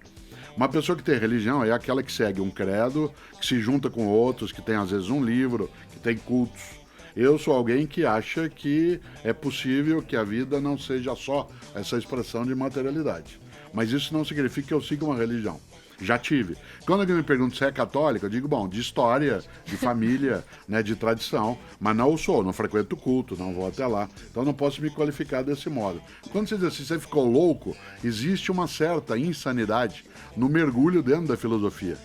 Uma pessoa que tem religião é aquela que segue um credo, que se junta com outros, que tem às vezes um livro, que tem cultos. Eu sou alguém que acha que é possível que a vida não seja só essa expressão de materialidade. Mas isso não significa que eu siga uma religião. Já tive. Quando alguém me pergunta se é católico, eu digo, bom, de história, de família, né, de tradição, mas não sou, não frequento culto, não vou até lá. Então não posso me qualificar desse modo. Quando você diz assim, você ficou louco, existe uma certa insanidade no mergulho dentro da filosofia.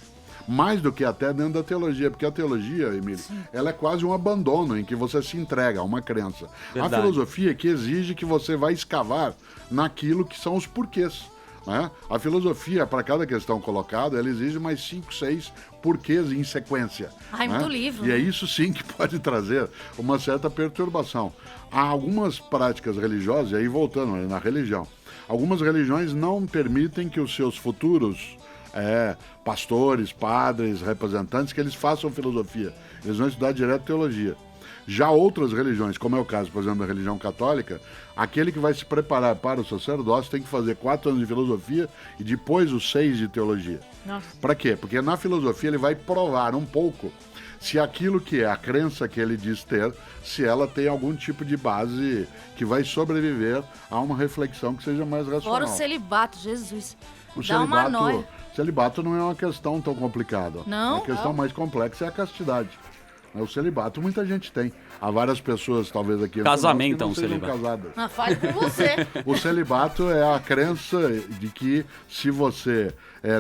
Mais do que até dentro da teologia, porque a teologia, Emílio, ela é quase um abandono em que você se entrega a uma crença. Verdade. A filosofia que exige que você vá escavar naquilo que são os porquês. Né? A filosofia, para cada questão colocada, ela exige mais 5, 6 porquês em sequência. Ai, né? muito livro, E é né? isso sim que pode trazer uma certa perturbação. Há algumas práticas religiosas, e aí voltando na religião, algumas religiões não permitem que os seus futuros pastores, padres, representantes, que eles façam filosofia. Eles vão estudar direto teologia. Já outras religiões, como é o caso, por exemplo, da religião católica, aquele que vai se preparar para o sacerdócio tem que fazer 4 anos de filosofia e depois os 6 de teologia. Para quê? Porque na filosofia ele vai provar um pouco se aquilo que é a crença que ele diz ter, se ela tem algum tipo de base que vai sobreviver a uma reflexão que seja mais racional. Fora o celibato, Jesus. O Dá uma noia. celibato não é uma questão tão complicada. Não? A questão mais complexa é a castidade. O celibato muita gente tem. Há várias pessoas, talvez aqui... Casamento que é não um sejam celibato. casadas. Ah, fale por você. O celibato é a crença de que se você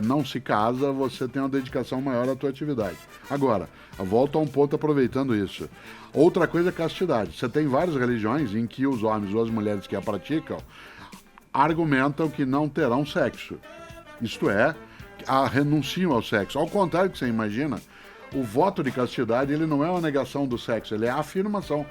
não se casa, você tem uma dedicação maior à tua atividade. Agora, volto a um ponto aproveitando isso. Outra coisa é castidade. Você tem várias religiões em que os homens ou as mulheres que a praticam argumentam que não terão sexo. Isto é, renunciam ao sexo. Ao contrário do que você imagina, o voto de castidade ele não é uma negação do sexo, ele é a afirmação.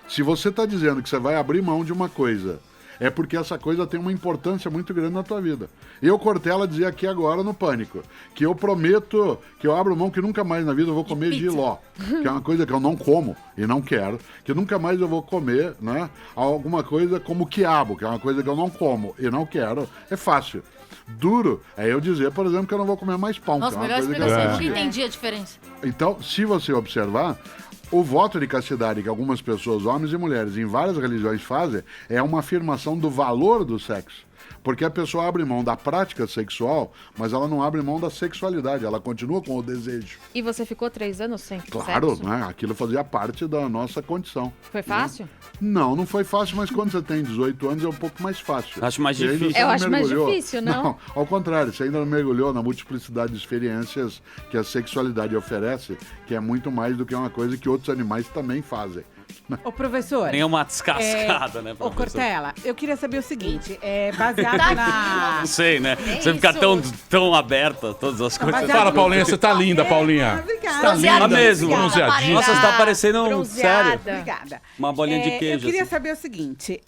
Se você está dizendo que você vai abrir mão de uma coisa, é porque essa coisa tem uma importância muito grande na tua vida. Eu, Cortella, dizia aqui agora no Pânico, que eu prometo que eu abro mão que nunca mais na vida eu vou comer jiló, que é uma coisa que eu não como e não quero, que nunca mais eu vou comer, né, alguma coisa como quiabo, que é uma coisa que eu não como e não quero. É fácil. Duro é eu dizer, por exemplo, que eu não vou comer mais pão. Nossa, que é uma melhor coisa que eu explicação. não Eu nunca quero. entendi a diferença. Então, se você observar, o voto de castidade que algumas pessoas, homens e mulheres, em várias religiões fazem, é uma afirmação do valor do sexo. Porque a pessoa abre mão da prática sexual, mas ela não abre mão da sexualidade, ela continua com o desejo. E você ficou 3 anos sem Claro, sexo? né? Aquilo fazia parte da nossa condição. Foi fácil? Não foi fácil, mas quando você tem 18 anos é um pouco mais fácil. Acho mais E aí difícil. você Eu não acho mais mergulhou. difícil, não? Ao contrário, você ainda não mergulhou na multiplicidade de experiências que a sexualidade oferece, que é muito mais do que uma coisa que outros animais também fazem. Ô, professor. Nem uma descascada, né, Ô, professor? Cortella, eu queria saber o seguinte, baseado na... Não sei, né? Você fica tão aberta, todas as coisas. baseado Fala, no- Paulinha, você tá linda, Paulinha. Obrigada. Você tá linda Tá mesmo. bronzeadinha. Nossa, você tá parecendo Bronzeada. sério. Obrigada. Uma bolinha de queijo. Eu queria assim. saber o seguinte,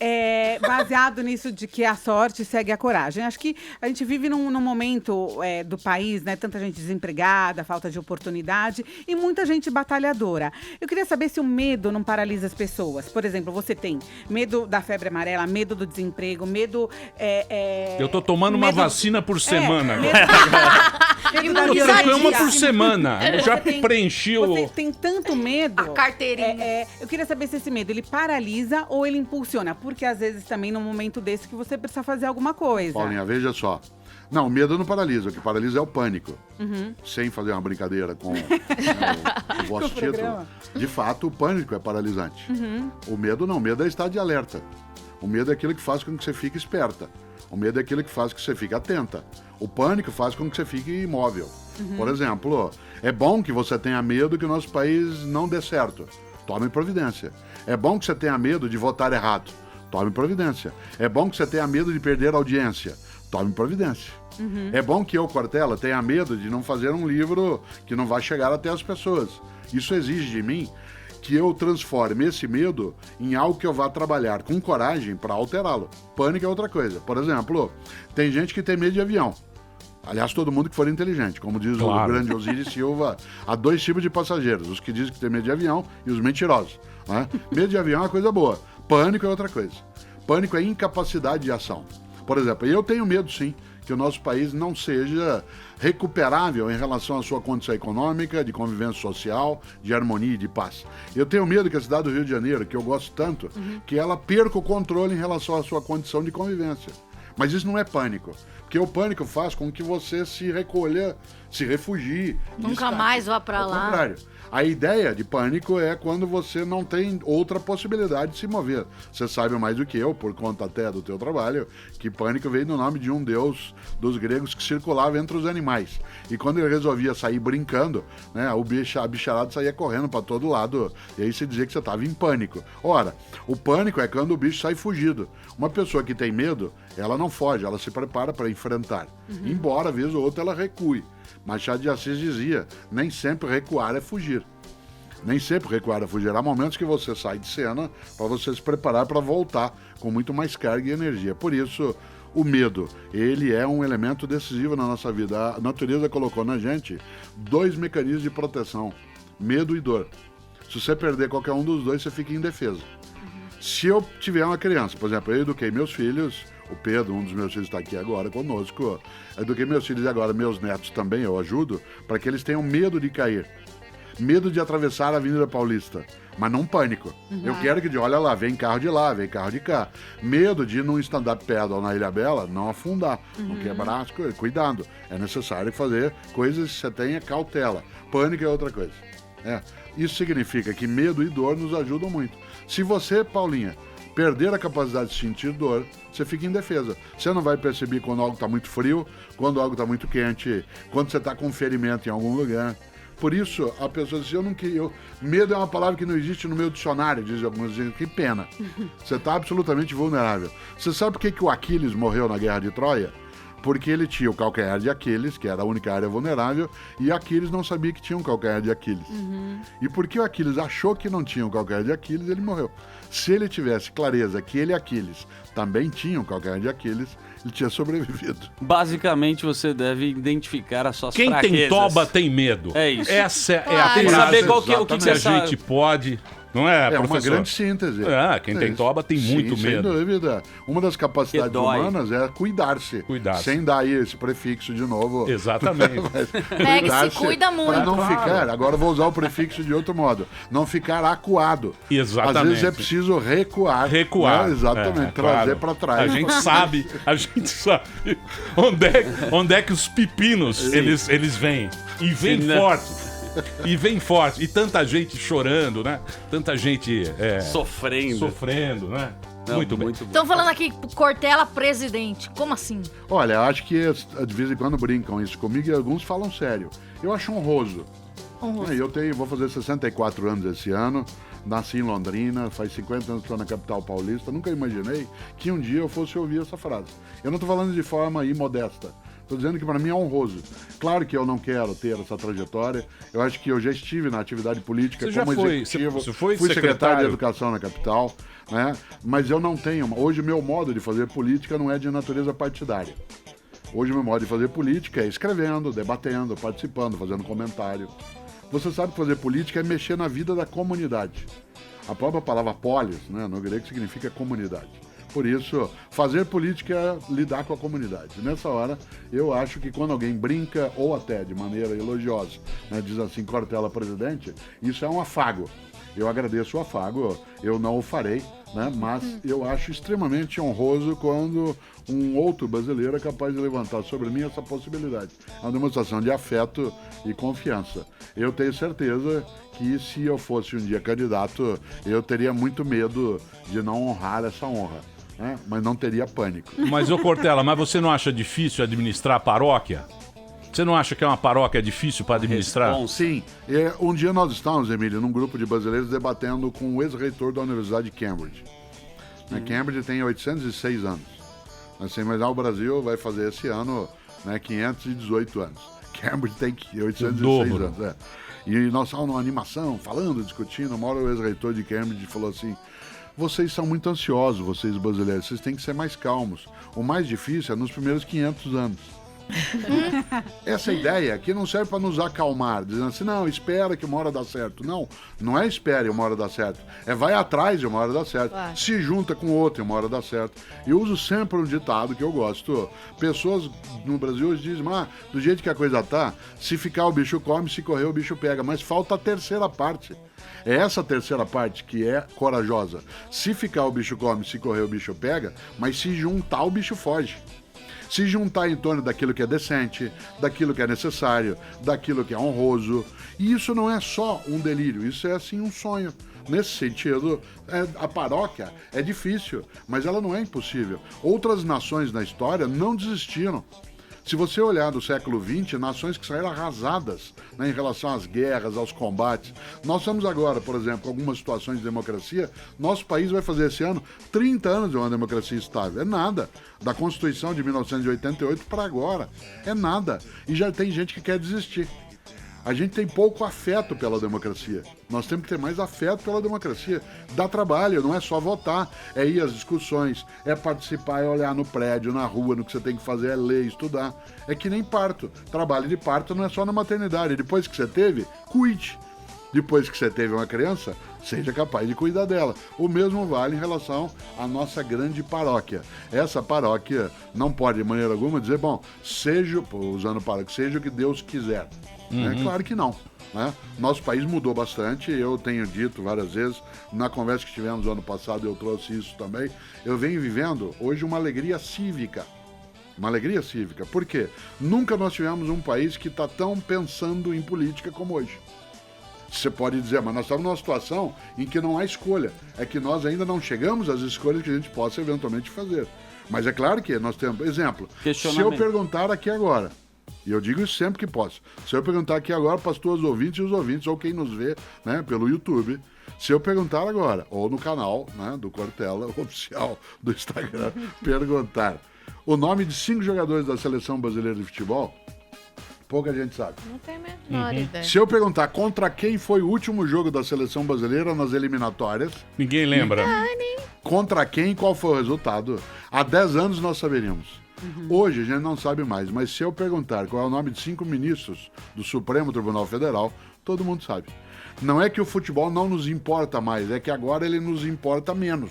baseado nisso de que a sorte segue a coragem. Acho que a gente vive num momento do país, né? Tanta gente desempregada, falta de oportunidade e muita gente batalhadora. Eu queria saber se o medo não paralisa as pessoas. Por exemplo, você tem medo da febre amarela, medo do desemprego, medo... Eu tô tomando uma vacina por semana. medo da Eu violência. tenho uma por semana. Eu já Você tem- preenchi Você o... tem tanto medo. A carteirinha. Eu queria saber se esse medo ele paralisa ou ele impulsiona. Porque às vezes também num momento desse que você precisa fazer alguma coisa. Paulinha, veja só. Não, o medo não paralisa. O que paralisa é o pânico. Uhum. Sem fazer uma brincadeira com o vosso Com o título. programa. De fato, o pânico é paralisante. Uhum. O medo não. O medo é estado de alerta. O medo é aquilo que faz com que você fique esperta. O medo é aquilo que faz com que você fique atenta. O pânico faz com que você fique imóvel. Por exemplo, é bom que você tenha medo que o nosso país não dê certo. Tome providência. É bom que você tenha medo de votar errado. Tome providência. É bom que você tenha medo de perder a audiência. Tome providência. É bom que eu, Cortella, tenha medo de não fazer um livro que não vai chegar até as pessoas. Isso exige de mim que eu transforme esse medo em algo que eu vá trabalhar com coragem para alterá-lo. Pânico é outra coisa. Por exemplo, tem gente que tem medo de avião. Aliás, todo mundo que for inteligente. Como diz Claro. o grande Osiris Silva, há dois tipos de passageiros. Os que dizem que tem medo de avião e os mentirosos. Né? Medo de avião é uma coisa boa. Pânico é outra coisa. Pânico é incapacidade de ação. Por exemplo, eu tenho medo, sim, que o nosso país não seja recuperável em relação à sua condição econômica, de convivência social, de harmonia e de paz. Eu tenho medo que a cidade do Rio de Janeiro, que eu gosto tanto, que ela perca o controle em relação à sua condição de convivência. Mas isso não é pânico. Porque o pânico faz com que você se recolha, se refugie. Nunca destaque. mais vá pra Ao lá. contrário. A ideia de pânico é quando você não tem outra possibilidade de se mover. Você sabe mais do que eu, por conta até do teu trabalho, que pânico veio do nome de um deus dos gregos que circulava entre os animais. E quando ele resolvia sair brincando, né, a bicharada saía correndo para todo lado. E aí você dizia que você estava em pânico. Ora, o pânico é quando o bicho sai fugido. Uma pessoa que tem medo, ela não foge, ela se prepara para enfrentar. Embora, vez ou outra, ela recue. Machado de Assis dizia, nem sempre recuar é fugir. Nem sempre recuar é fugir. Há momentos que você sai de cena para você se preparar para voltar com muito mais carga e energia. Por isso, o medo, ele é um elemento decisivo na nossa vida. A natureza colocou na gente dois mecanismos de proteção, medo e dor. Se você perder qualquer um dos dois, você fica indefeso. Se eu tiver uma criança, por exemplo, eu eduquei meus filhos, o Pedro, um dos meus filhos está aqui agora conosco, eu eduquei meus filhos e agora meus netos também, eu ajudo, para que eles tenham medo de cair. Medo de atravessar a Avenida Paulista, mas não pânico. Eu quero que, olha lá, vem carro de lá, vem carro de cá. Medo de num stand-up paddle na Ilha Bela, não afundar, não quebrar as coisas. Cuidado, é necessário fazer coisas que você tenha cautela. Pânico é outra coisa. Isso significa que medo e dor nos ajudam muito. Se você, Paulinha, perder a capacidade de sentir dor, você fica indefesa. Você não vai perceber quando algo está muito frio, quando algo está muito quente, quando você está com um ferimento em algum lugar. Por isso, a pessoa diz, medo é uma palavra que não existe no meu dicionário, dizem alguns, que pena. Você está absolutamente vulnerável. Você sabe por que o Aquiles morreu na Guerra de Troia? Porque ele tinha o calcanhar de Aquiles, que era a única área vulnerável, e Aquiles não sabia que tinha um calcanhar de Aquiles. E porque o Aquiles achou que não tinha um calcanhar de Aquiles, ele morreu. Se ele tivesse clareza que ele e Aquiles também tinham um calcanhar de Aquiles, ele tinha sobrevivido. Basicamente, você deve identificar as suas Quem fraquezas. tem toba tem medo. É isso. Essa é a Tem que frase saber o que que você a sabe. gente pode... Não é, É uma professor? grande síntese. Quem tem isso. toba tem muito Sim, medo. Sem dúvida. Uma das capacidades Que dói. humanas é cuidar-se. Cuidar-se. Sem dar aí esse prefixo de novo. Exatamente. Pega e se cuida muito. Para não Claro. ficar, agora eu vou usar o prefixo de outro modo, não ficar acuado. Exatamente. Às vezes é preciso recuar. Recuar. Né? Exatamente, trazer claro. para trás. A gente sabe onde é que os pepinos eles vêm. E vêm Sim, né? forte. E vem forte. E tanta gente chorando, né? Tanta gente sofrendo, né? Não, muito bem. bom. Estão falando aqui, Cortella presidente. Como assim? Olha, acho que de vez em quando brincam isso comigo e alguns falam sério. Eu acho honroso. honroso. Vou fazer 64 anos esse ano. Nasci em Londrina, faz 50 anos que estou na capital paulista. Nunca imaginei que um dia eu fosse ouvir essa frase. Eu não estou falando de forma imodesta. Estou dizendo que para mim é honroso. Claro que eu não quero ter essa trajetória. Eu acho que eu já estive na atividade política como executivo. Você foi fui secretário secretário de Educação na capital, né? Mas eu não tenho... Hoje o meu modo de fazer política não é de natureza partidária. Hoje o meu modo de fazer política é escrevendo, debatendo, participando, fazendo comentário. Você sabe que fazer política é mexer na vida da comunidade. A própria palavra polis, né, no grego, significa comunidade. Por isso, fazer política é lidar com a comunidade. Nessa hora, eu acho que quando alguém brinca, ou até de maneira elogiosa, né, diz assim, Cortella presidente, isso é um afago. Eu agradeço o afago, eu não o farei, né, mas eu acho extremamente honroso quando um outro brasileiro é capaz de levantar sobre mim essa possibilidade. É uma demonstração de afeto e confiança. Eu tenho certeza que se eu fosse um dia candidato, eu teria muito medo de não honrar essa honra. Mas não teria pânico. Mas, ô Cortella, mas você não acha difícil administrar a paróquia? Você não acha que é uma paróquia difícil para administrar? Sim. Um dia nós estávamos, Emílio, num grupo de brasileiros debatendo com o ex-reitor da Universidade de Cambridge. Cambridge tem 806 anos. Assim, mas o Brasil vai fazer esse ano 518 anos. Cambridge tem 806 anos. E nós estávamos numa animação, falando, discutindo. Uma hora o ex-reitor de Cambridge falou assim: vocês são muito ansiosos, vocês brasileiros, vocês têm que ser mais calmos. O mais difícil é nos primeiros 500 anos. Essa ideia aqui não serve para nos acalmar, dizendo assim, não, espera que uma hora dá certo. Não, não é espere uma hora dá certo. É vai atrás de uma hora dá certo. Claro. Se junta com outro e uma hora dá certo. Eu uso sempre um ditado que eu gosto. Pessoas no Brasil hoje dizem, do jeito que a coisa tá, se ficar o bicho come, se correr o bicho pega. Mas falta a terceira parte. É essa terceira parte que é corajosa. Se ficar o bicho come, se correr o bicho pega, mas se juntar o bicho foge. Se juntar em torno daquilo que é decente, daquilo que é necessário, daquilo que é honroso. E isso não é só um delírio, isso é assim um sonho. Nesse sentido, a paróquia é difícil, mas ela não é impossível. Outras nações na história não desistiram. Se você olhar do século XX, nações que saíram arrasadas em relação às guerras, aos combates. Nós estamos agora, por exemplo, com algumas situações de democracia. Nosso país vai fazer esse ano 30 anos de uma democracia estável. É nada. Da Constituição de 1988 para agora. É nada. E já tem gente que quer desistir. A gente tem pouco afeto pela democracia. Nós temos que ter mais afeto pela democracia. Dá trabalho, não é só votar, é ir às discussões, é participar, é olhar no prédio, na rua, no que você tem que fazer, é ler, estudar. É que nem parto. Trabalho de parto não é só na maternidade. Depois que você teve, cuide. Depois que você teve uma criança, seja capaz de cuidar dela. O mesmo vale em relação à nossa grande paróquia. Essa paróquia não pode, de maneira alguma, dizer, usando paróquia, seja o que Deus quiser. Claro que não. Nosso país mudou bastante, eu tenho dito várias vezes, na conversa que tivemos no ano passado eu trouxe isso também, eu venho vivendo hoje uma alegria cívica. Uma alegria cívica. Por quê? Nunca nós tivemos um país que está tão pensando em política como hoje. Você pode dizer, mas nós estamos numa situação em que não há escolha. É que nós ainda não chegamos às escolhas que a gente possa eventualmente fazer. Mas é claro que nós temos... Exemplo, se eu perguntar aqui agora, e eu digo isso sempre que posso, se eu perguntar aqui agora para as tuas ouvintes e os ouvintes, ou quem nos vê pelo YouTube, se eu perguntar agora, ou no canal do Cortella, oficial do Instagram, perguntar o nome de 5 jogadores da Seleção Brasileira de Futebol, pouca gente sabe. Não tem a menor ideia. Se eu perguntar contra quem foi o último jogo da Seleção Brasileira nas eliminatórias... Ninguém lembra. Contra quem, qual foi o resultado? Há 10 anos nós saberíamos. Hoje a gente não sabe mais, mas se eu perguntar qual é o nome de 5 ministros do Supremo Tribunal Federal, todo mundo sabe. Não é que o futebol não nos importa mais, é que agora ele nos importa menos.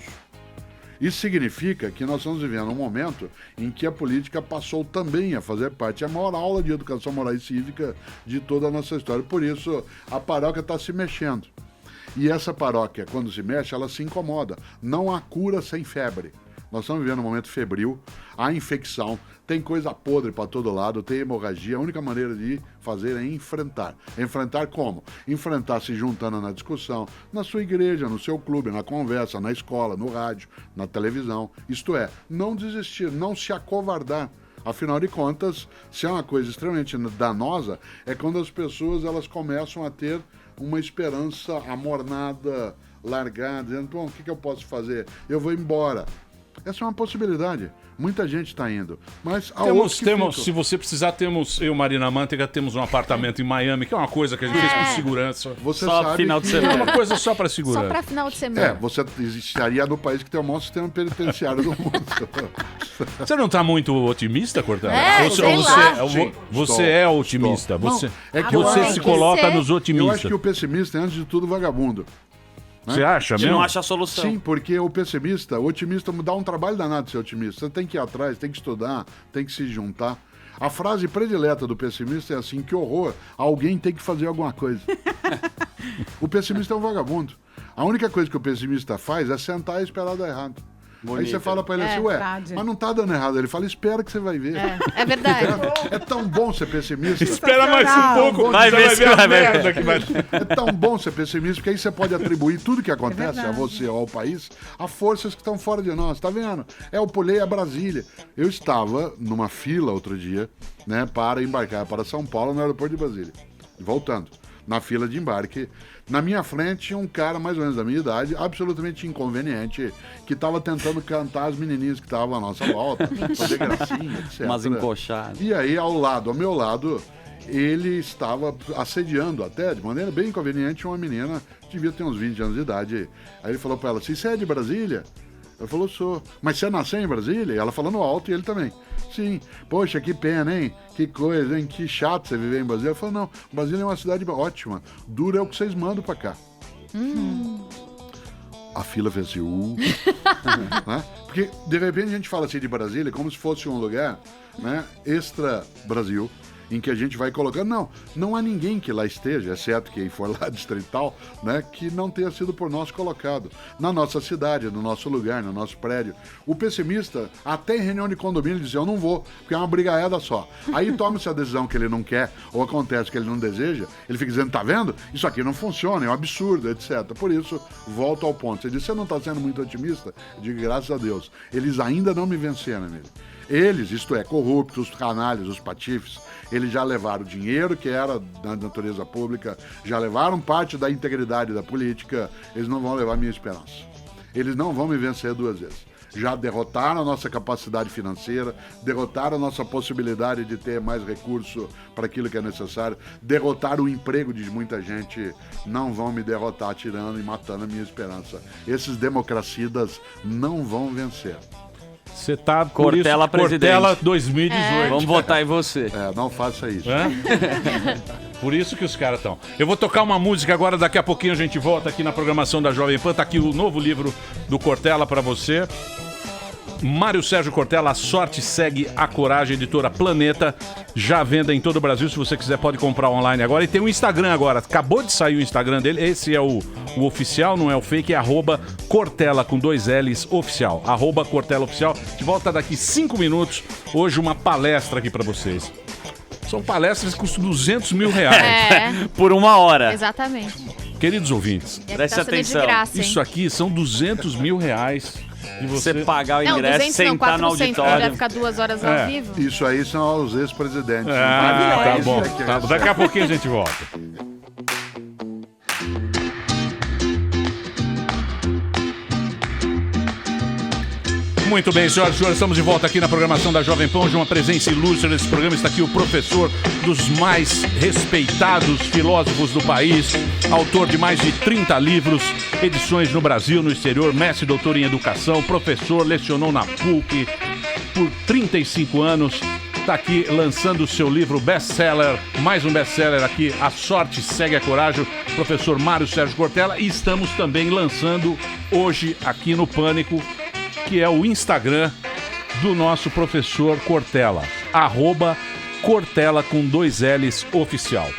Isso significa que nós estamos vivendo um momento em que a política passou também a fazer parte. É a maior aula de educação moral e cívica de toda a nossa história. Por isso, a paróquia está se mexendo. E essa paróquia, quando se mexe, ela se incomoda. Não há cura sem febre. Nós estamos vivendo um momento febril, há infecção, tem coisa podre para todo lado, tem hemorragia. A única maneira de fazer é enfrentar. Enfrentar como? Enfrentar se juntando na discussão, na sua igreja, no seu clube, na conversa, na escola, no rádio, na televisão. Isto é, não desistir, não se acovardar. Afinal de contas, se é uma coisa extremamente danosa, é quando as pessoas elas começam a ter uma esperança amornada, largada, dizendo, bom, o que eu posso fazer? Eu vou embora. Essa é uma possibilidade. Muita gente está indo. Mas se você precisar, eu, Marina Manteiga, temos um apartamento em Miami, que é uma coisa que a gente fez por segurança. Você só sabe final de semana. É uma coisa só para segurança. Só para final de semana. você estaria no país que tem o maior sistema penitenciário do mundo. Você não está muito otimista, Cortella? Você é otimista. Não, Você, é que você eu se acho coloca nos Eu otimistas. acho que o pessimista é, antes de tudo, vagabundo. Você acha Você mesmo? não acha a solução. Sim, porque o otimista dá um trabalho danado ser otimista. Você tem que ir atrás, tem que estudar, tem que se juntar. A frase predileta do pessimista é assim, que horror, alguém tem que fazer alguma coisa. O pessimista é um vagabundo. A única coisa que o pessimista faz é sentar e esperar dar errado. Aí você fala pra ele assim, verdade. mas não tá dando errado. Ele fala, espera que você vai ver. É verdade. É tão bom ser pessimista. Espera mais um pouco, Vai ver se a vai ver. merda que vai... É tão bom ser pessimista, porque aí você pode atribuir tudo que acontece a você ou ao país a forças que estão fora de nós. Tá vendo? Eu pulei a Brasília. Eu estava numa fila outro dia, né, para embarcar para São Paulo no aeroporto de Brasília. Voltando. Na fila de embarque. Na minha frente tinha um cara mais ou menos da minha idade, absolutamente inconveniente, que estava tentando cantar as menininhas que estavam à nossa volta, fazer gracinha, etc. Umas encoxadas. E aí, ao meu lado, ele estava assediando até, de maneira bem inconveniente, uma menina que devia ter uns 20 anos de idade. Aí ele falou para ela, você é de Brasília? Ela falou, sou. Mas você nasceu em Brasília? E ela falando alto e ele também. Sim. Poxa, que pena, hein? Que coisa, hein? Que chato você viver em Brasília. Ela falou, não, Brasília é uma cidade ótima. Dura é o que vocês mandam pra cá. A fila fez assim, né? Porque, de repente, a gente fala assim de Brasília como se fosse um lugar, né, extra Brasil, em que a gente vai colocando. Não há ninguém que lá esteja, exceto quem for lá distrital, né, que não tenha sido por nós colocado. Na nossa cidade, no nosso lugar, no nosso prédio. O pessimista, até em reunião de condomínio, diz, eu não vou, porque é uma brigaiada só. Aí toma-se a decisão que ele não quer, ou acontece que ele não deseja, ele fica dizendo, tá vendo? Isso aqui não funciona, é um absurdo, etc. Por isso, volto ao ponto. Você diz, você não está sendo muito otimista? Eu digo, graças a Deus. Eles ainda não me venceram nele. Eles, isto é, corruptos, os canalhas, os patifes, eles já levaram dinheiro que era da natureza pública, já levaram parte da integridade da política, eles não vão levar minha esperança. Eles não vão me vencer duas vezes. Já derrotaram a nossa capacidade financeira, derrotaram a nossa possibilidade de ter mais recurso para aquilo que é necessário, derrotaram o emprego de muita gente, não vão me derrotar tirando e matando a minha esperança. Esses democracidas não vão vencer. Você tá Cortella presidente. Cortella 2018. Vamos votar em você. Não faça isso. Por isso que os caras estão. Eu vou tocar uma música agora, daqui a pouquinho a gente volta aqui na programação da Jovem Pan. Tá aqui o novo livro do Cortella para você. Mário Sérgio Cortella, A Sorte Segue a Coragem, editora Planeta, já à venda em todo o Brasil. Se você quiser pode comprar online agora. E tem o Instagram agora, acabou de sair o Instagram dele. Esse é o oficial, não é o fake, é @Cortella com 2 L's oficial, @Cortella oficial. De volta daqui 5 minutos. Hoje uma palestra aqui pra vocês. São palestras que custam R$200 mil. Por 1 hora. Exatamente. Queridos ouvintes, preste atenção. De graça, isso aqui são R$200 mil. E você pagar o ingresso, 200 sentar no 400, auditório. vai ficar 2 horas ao vivo. Isso aí são os ex-presidentes. Tá bom. Daqui a pouquinho a gente volta. Muito bem, senhoras e senhores, estamos de volta aqui na programação da Jovem Pan. Hoje uma presença ilustre nesse programa. Está aqui o professor dos mais respeitados filósofos do país, autor de mais de 30 livros, edições no Brasil, no exterior, mestre e doutor em educação, professor, lecionou na PUC por 35 anos. Está aqui lançando o seu livro best-seller, mais um best-seller aqui, A Sorte Segue a Coragem, professor Mário Sérgio Cortella. E estamos também lançando hoje aqui no Pânico, que é o Instagram do nosso professor Cortella, @Cortella com 2 L's oficial.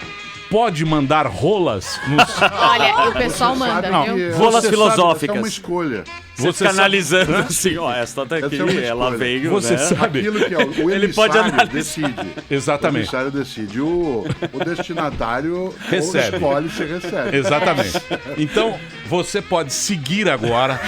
Pode mandar rolas nos... Olha, o pessoal manda, viu? Rolas filosóficas. Essa é uma escolha. Você analisando assim, ó, essa tá aqui, ela veio, você né? sabe. Aquilo que é o Ele pode emissário decide. Exatamente. O emissário decide. O destinatário Recebe. escolhe se recebe. Exatamente. Então, você pode seguir agora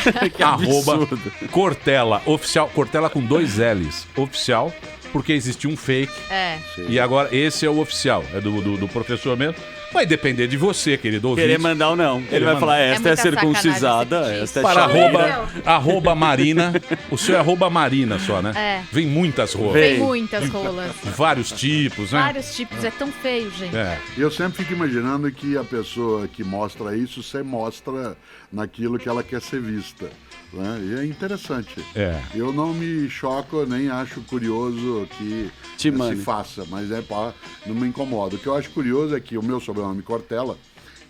@Cortella oficial, Cortella com 2 L's oficial, porque existia um fake. É. E agora esse é o oficial, é do professor mesmo. Vai depender de você, querido ouvinte. Querer mandar ou não. Ele vai falar, esta é circuncisada, esta é para chata. arroba Marina. O seu é arroba Marina só, né? É. Vem muitas rolas. Vem muitas rolas. Vários tipos, né? Vários tipos, é tão feio, gente. Eu sempre fico imaginando que a pessoa que mostra isso, você mostra naquilo que ela quer ser vista. Né? E é interessante. Eu não me choco, nem acho curioso que se faça, mas não me incomoda. O que eu acho curioso é que o meu sobrenome Cortella,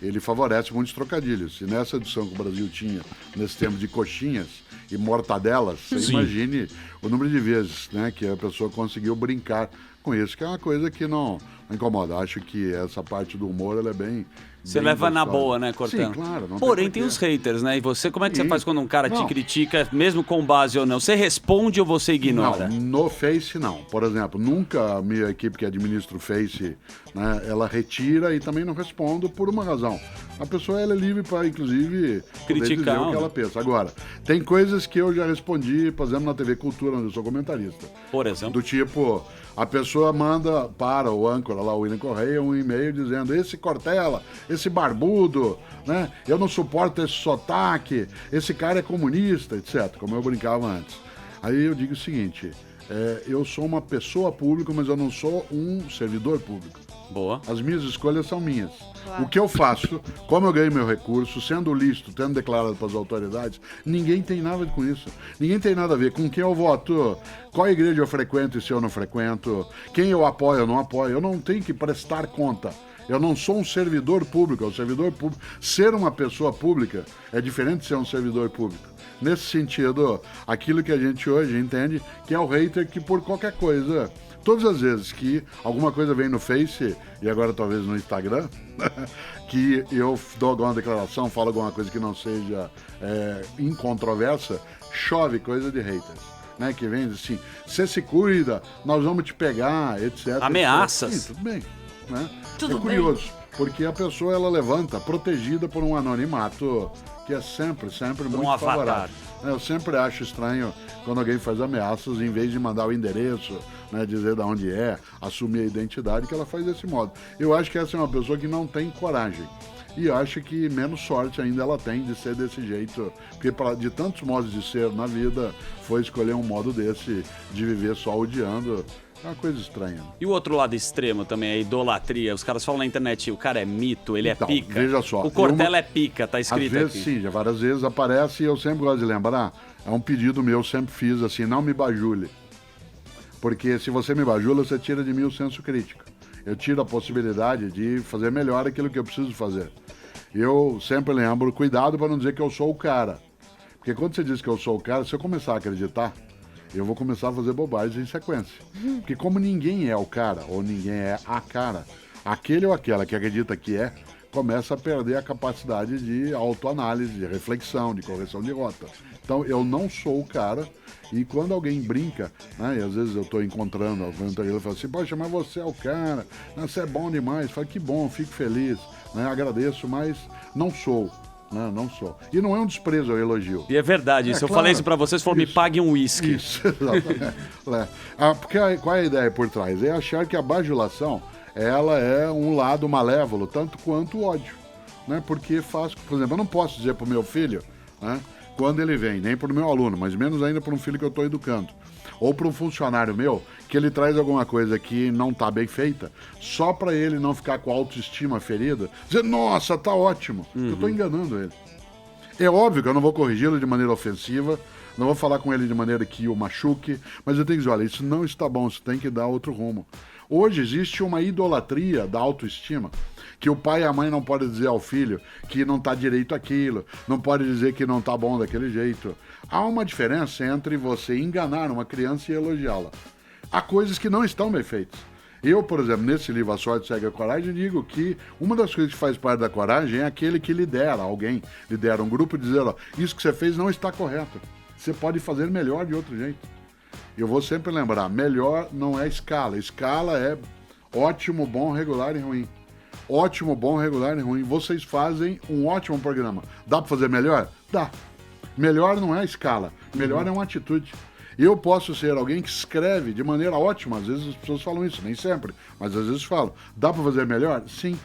ele favorece muitos trocadilhos. E nessa edição que o Brasil tinha, nesse tempo de coxinhas e mortadelas, você imagine o número de vezes, né, que a pessoa conseguiu brincar com isso, que é uma coisa que não incomoda. Acho que essa parte do humor, ela é bem... Você leva na boa, né, Cortella? Sim, claro. Porém, tem os haters, né? E você, como é que você faz quando um cara te critica, mesmo com base ou não? Você responde ou você ignora? Não, no Face não. Por exemplo, nunca a minha equipe que administra o Face, né, ela retira e também não respondo por uma razão. A pessoa ela é livre para, inclusive, criticar o que ela pensa. Agora, tem coisas que eu já respondi, por exemplo, na TV Cultura, onde eu sou comentarista. Por exemplo? Do tipo, a pessoa manda para o âncora lá, o William Correia, um e-mail dizendo: esse Cortella, esse barbudo, né? Eu não suporto esse sotaque, esse cara é comunista, etc. Como eu brincava antes. Aí eu digo o seguinte: eu sou uma pessoa pública, mas eu não sou um servidor público. Boa. As minhas escolhas são minhas. Claro. O que eu faço, como eu ganho meu recurso, sendo lícito, tendo declarado para as autoridades, ninguém tem nada com isso. Ninguém tem nada a ver com quem eu voto, qual igreja eu frequento e se eu não frequento, quem eu apoio ou não apoio. Eu não tenho que prestar conta. Eu não sou um servidor público. O servidor público, ser uma pessoa pública é diferente de ser um servidor público. Nesse sentido, aquilo que a gente hoje entende que é o hater que por qualquer coisa... Todas as vezes que alguma coisa vem no Face, e agora talvez no Instagram, que eu dou alguma declaração, falo alguma coisa que não seja incontroversa, chove coisa de haters. Né, que vem assim, você se cuida, nós vamos te pegar, etc. Ameaças. Sim, tudo bem. Né? É curioso, porque a pessoa ela levanta protegida por um anonimato que é sempre muito favorável. Eu sempre acho estranho quando alguém faz ameaças, em vez de mandar o endereço, né, dizer de onde é, assumir a identidade, que ela faz desse modo. Eu acho que essa é uma pessoa que não tem coragem. E acho que menos sorte ainda ela tem de ser desse jeito. Porque de tantos modos de ser na vida, foi escolher um modo desse, de viver só odiando. É uma coisa estranha. E o outro lado extremo também, a idolatria. Os caras falam na internet, o cara é mito, ele então, é pica. Veja só. O Cortella é pica, tá escrito às vezes, aqui. Sim, já várias vezes aparece e eu sempre gosto de lembrar. É um pedido meu, sempre fiz assim, não me bajule. Porque se você me bajula, você tira de mim o senso crítico. Eu tiro a possibilidade de fazer melhor aquilo que eu preciso fazer. Eu sempre lembro, cuidado para não dizer que eu sou o cara. Porque quando você diz que eu sou o cara, se eu começar a acreditar, eu vou começar a fazer bobagens em sequência. Porque como ninguém é o cara, ou ninguém é a cara, aquele ou aquela que acredita que é, começa a perder a capacidade de autoanálise, de reflexão, de correção de rota. Então, eu não sou o cara, e quando alguém brinca, né, e às vezes eu estou encontrando alguém, ele fala assim, poxa, mas você é o cara, você é bom demais. Fala, que bom, fico feliz, né, agradeço, mas não sou. Não sou. E não é um desprezo, eu elogio. E é verdade isso. Eu falei isso pra vocês, falou, me pague um uísque. Isso, exatamente. Porque qual é a ideia por trás? É achar que a bajulação, ela é um lado malévolo, tanto quanto o ódio. Né? Porque faz, por exemplo, eu não posso dizer pro meu filho, né, quando ele vem, nem pro meu aluno, mas menos ainda para um filho que eu estou educando, ou para um funcionário meu, que ele traz alguma coisa que não está bem feita, só para ele não ficar com a autoestima ferida, dizer, nossa, tá ótimo. Eu estou enganando ele. É óbvio que eu não vou corrigi-lo de maneira ofensiva, não vou falar com ele de maneira que o machuque, mas eu tenho que dizer, olha, isso não está bom, isso tem que dar outro rumo. Hoje existe uma idolatria da autoestima, que o pai e a mãe não podem dizer ao filho que não está direito aquilo, não pode dizer que não está bom daquele jeito. Há uma diferença entre você enganar uma criança e elogiá-la. Há coisas que não estão bem feitas. Eu, por exemplo, nesse livro A Sorte Segue a Coragem, digo que uma das coisas que faz parte da coragem é aquele que lidera alguém, lidera um grupo e dizer, ó, isso que você fez não está correto. Você pode fazer melhor de outro jeito. Eu vou sempre lembrar, melhor não é escala. Escala é ótimo, bom, regular e ruim. Ótimo, bom, regular e ruim. Vocês fazem um ótimo programa. Dá para fazer melhor? Dá. Melhor não é escala. Melhor é uma atitude. Eu posso ser alguém que escreve de maneira ótima, às vezes as pessoas falam isso, nem sempre, mas às vezes falam. Dá para fazer melhor? Sim.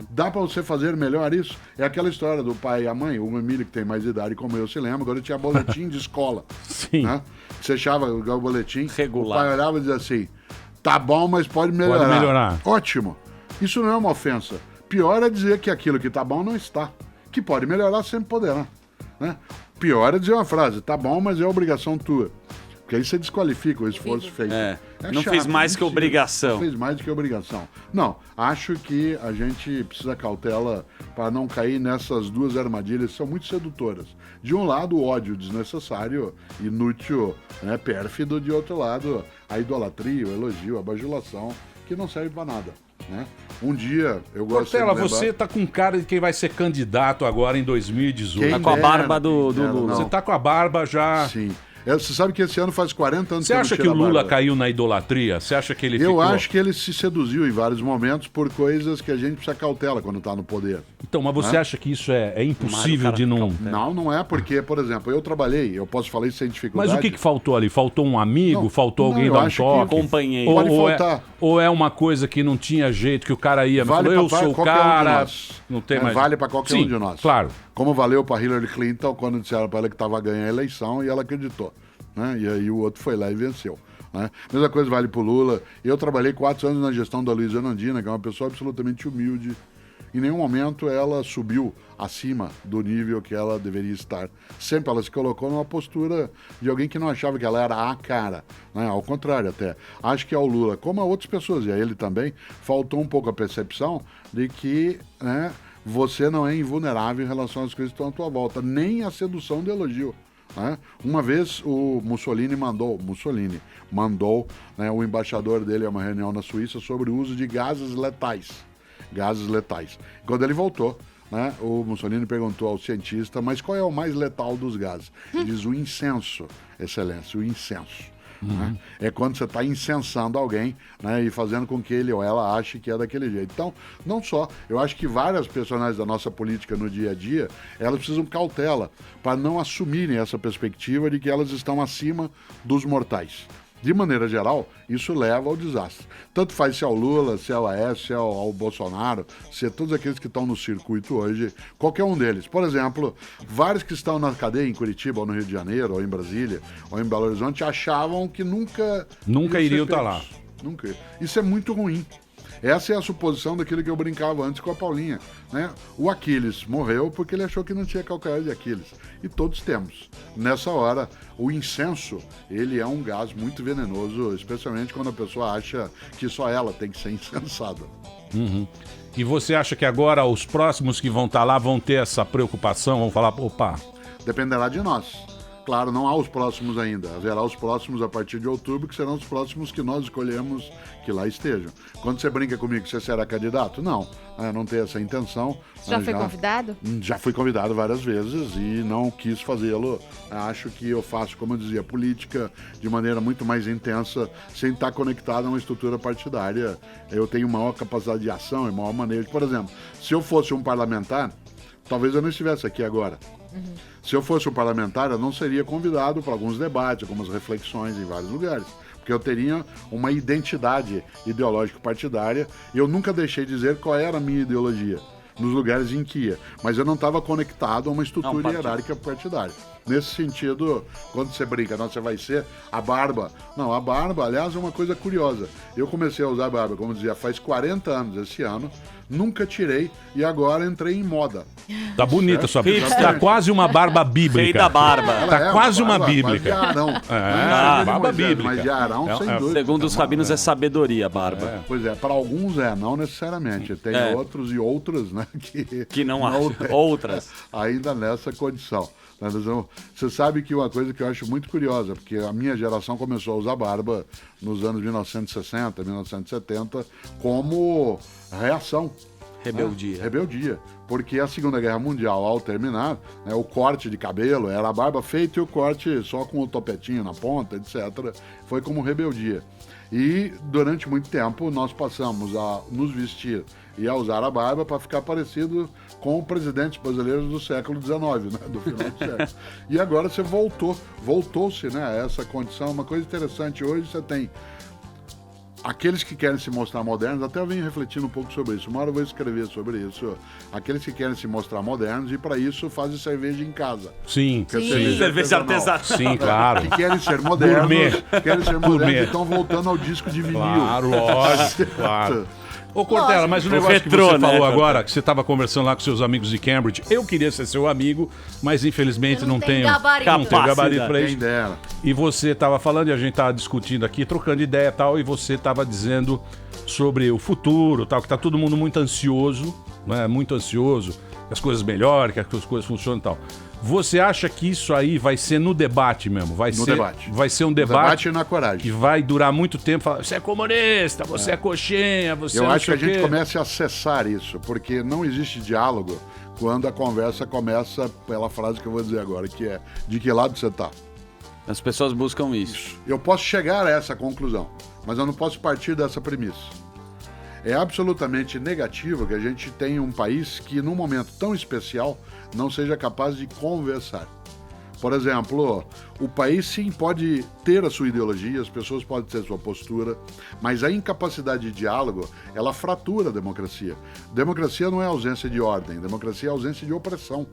Dá para você fazer melhor isso? É aquela história do pai e a mãe, o Emílio que tem mais idade como eu se lembra, quando tinha boletim de escola. Sim. Né? Você achava o boletim, Regular. o pai olhava e dizia assim, tá bom, mas pode melhorar. Pode melhorar. Ótimo. Isso não é uma ofensa. Pior é dizer que aquilo que tá bom não está. Que pode melhorar, sempre poderá. Né? Pior é dizer uma frase, tá bom, mas é obrigação tua. Porque aí você desqualifica o esforço feito. Não fez mais que obrigação. Não fez mais do que obrigação. Não, acho que a gente precisa cautela para não cair nessas duas armadilhas que são muito sedutoras. De um lado, o ódio desnecessário, inútil, né, pérfido. De outro lado, a idolatria, o elogio, a bajulação, que não serve para nada. Né? Um dia, eu gosto Portela, de lembrar... você tá com cara de quem vai ser candidato agora em 2018. Quem Tá com a dera, barba do quem dera, Lula. não. Você tá com a barba já... Sim. Você sabe que esse ano faz 40 anos Você que eu não acha tiro que o a Lula barba. caiu na idolatria? Você acha que ele Eu ficou... acho que ele se seduziu em vários momentos por coisas que a gente precisa cautela quando tá no poder. Então, mas você acha que isso é impossível de não... Não é porque, por exemplo, eu trabalhei, eu posso falar isso sem dificuldade. Mas o que faltou ali? Faltou um amigo? Não, Faltou alguém eu dar um acho que toque? companheiro. Pode faltar. Ou é uma coisa que não tinha jeito, que o cara ia... Vale falou, eu pra sou o qualquer um de cara... nós. Não tem É, mais... vale para qualquer Sim, um de nós. Claro. Como valeu para Hillary Clinton quando disseram para ela que estava ganhando a eleição e ela acreditou. Né? E aí o outro foi lá e venceu. Né? Mesma coisa vale para o Lula. Eu trabalhei 4 anos na gestão da Luísa Erundina, que é uma pessoa absolutamente humilde. Em nenhum momento ela subiu acima do nível que ela deveria estar. Sempre ela se colocou numa postura de alguém que não achava que ela era a cara. Né? Ao contrário até. Acho que ao Lula, como a outras pessoas, e a ele também, faltou um pouco a percepção de que... Né, você não é invulnerável em relação às coisas que estão à tua volta. Nem a sedução do elogio. Né? Uma vez o Mussolini mandou, né, o embaixador dele a uma reunião na Suíça sobre o uso de gases letais. Quando ele voltou, né, o Mussolini perguntou ao cientista, mas qual é o mais letal dos gases? Ele diz o incenso, excelência, o incenso. Né? É quando você está incensando alguém, né, e fazendo com que ele ou ela ache que é daquele jeito. Então, não só, eu acho que várias personagens da nossa política no dia a dia, elas precisam cautela para não assumirem essa perspectiva de que elas estão acima dos mortais. De maneira geral, isso leva ao desastre. Tanto faz se é o Lula, se é o Aécio, se é o Bolsonaro, se é todos aqueles que estão no circuito hoje, qualquer um deles. Por exemplo, vários que estão na cadeia em Curitiba, ou no Rio de Janeiro, ou em Brasília, ou em Belo Horizonte, achavam que nunca iriam estar lá. Nunca. Isso é muito ruim. Essa é a suposição daquilo que eu brincava antes com a Paulinha. Né? O Aquiles morreu porque ele achou que não tinha calcanhar de Aquiles. E todos temos. Nessa hora, o incenso, ele é um gás muito venenoso, especialmente quando a pessoa acha que só ela tem que ser incensada. Uhum. E você acha que agora os próximos que vão estar lá vão ter essa preocupação? Vão falar, opa... Dependerá de nós. Claro, não há os próximos ainda. Haverá os próximos a partir de outubro, que serão os próximos que nós escolhemos que lá estejam. Quando você brinca comigo que você será candidato, não. Não tenho essa intenção. Você já foi convidado? Já fui convidado várias vezes e não quis fazê-lo. Acho que eu faço, como eu dizia, política de maneira muito mais intensa, sem estar conectado a uma estrutura partidária. Eu tenho maior capacidade de ação e maior manejo. Por exemplo, se eu fosse um parlamentar, talvez eu não estivesse aqui agora. Se eu fosse um parlamentar, eu não seria convidado para alguns debates, algumas reflexões em vários lugares. Porque eu teria uma identidade ideológico-partidária e eu nunca deixei de dizer qual era a minha ideologia nos lugares em que ia. Mas eu não estava conectado a uma estrutura hierárquica partidária. Nesse sentido, quando você brinca, não, você vai ser a barba. Não, a barba, aliás, é uma coisa curiosa. Eu comecei a usar a barba, como dizia, faz 40 anos esse ano, nunca tirei e agora entrei em moda. Tá bonita a sua barba. Tá quase uma barba bíblica. Rei da barba. Tá quase uma bíblica. De Arão. Barba bíblica. Mas de Arão, sem dúvida. Segundo os rabinos, é sabedoria a barba. Pois é, para alguns não necessariamente. Tem outros e outras, né? Que não acham. Outras. Ainda nessa condição. Você sabe que uma coisa que eu acho muito curiosa, porque a minha geração começou a usar barba nos anos 1960, 1970, como reação Rebeldia. Rebeldia. Porque a Segunda Guerra Mundial, ao terminar, né, o corte de cabelo era a barba feita e o corte só com o topetinho na ponta, etc. Foi como rebeldia. E durante muito tempo nós passamos a nos vestir e a usar a barba para ficar parecido com os presidentes brasileiros do século XIX, né? Do final do século. E agora você voltou-se, né, a essa condição. Uma coisa interessante, hoje você tem aqueles que querem se mostrar modernos, até eu venho refletindo um pouco sobre isso. Uma hora eu vou escrever sobre isso. Aqueles que querem se mostrar modernos e para isso fazem cerveja em casa. Sim. Cerveja artesanal. Sim, claro. Que querem ser modernos, Gourmet. e estão voltando ao disco de vinil. Claro, lógico, claro. Ô, Cortella, mas o negócio que você falou agora, que você estava conversando lá com seus amigos de Cambridge, eu queria ser seu amigo, mas infelizmente não tenho gabarito para isso. E você estava falando, e a gente estava discutindo aqui, trocando ideia e tal, e você estava dizendo sobre o futuro, tal, que tá todo mundo muito ansioso, né? Muito ansioso, que as coisas melhorem, que as coisas funcionem e tal. Você acha que isso aí vai ser no debate mesmo? Vai ser um debate na coragem. Que vai durar muito tempo. Falar, você é comunista, você é coxinha, você Eu acho que a gente comece a acessar isso, porque não existe diálogo quando a conversa começa pela frase que eu vou dizer agora, que é: de que lado você está? As pessoas buscam isso. Eu posso chegar a essa conclusão, mas eu não posso partir dessa premissa. É absolutamente negativo que a gente tenha um país que, num momento tão especial, não seja capaz de conversar. Por exemplo, o país sim pode ter a sua ideologia, as pessoas podem ter a sua postura, mas a incapacidade de diálogo, ela fratura a democracia. Democracia não é ausência de ordem, democracia é ausência de opressão.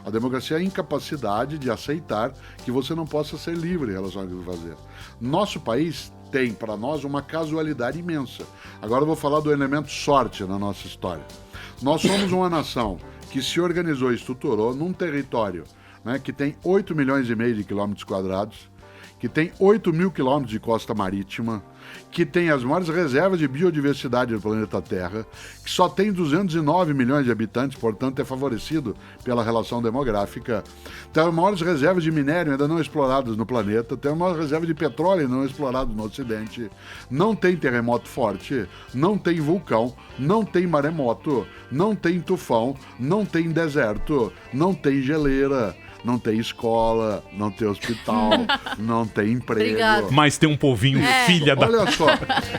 A democracia é a incapacidade de aceitar que você não possa ser livre em relação ao que vai fazer. Nosso país tem, para nós, uma casualidade imensa. Agora eu vou falar do elemento sorte na nossa história. Nós somos uma nação que se organizou e estruturou num território, né, que tem 8 milhões e meio de quilômetros quadrados, que tem 8 mil quilômetros de costa marítima, que tem as maiores reservas de biodiversidade do planeta Terra, que só tem 209 milhões de habitantes, portanto é favorecido pela relação demográfica, tem as maiores reservas de minério ainda não exploradas no planeta, tem as maiores reservas de petróleo não exploradas no Ocidente, não tem terremoto forte, não tem vulcão, não tem maremoto, não tem tufão, não tem deserto, não tem geleira, não tem escola, não tem hospital, não tem emprego. Obrigado. Mas tem um povinho filha da... Olha só,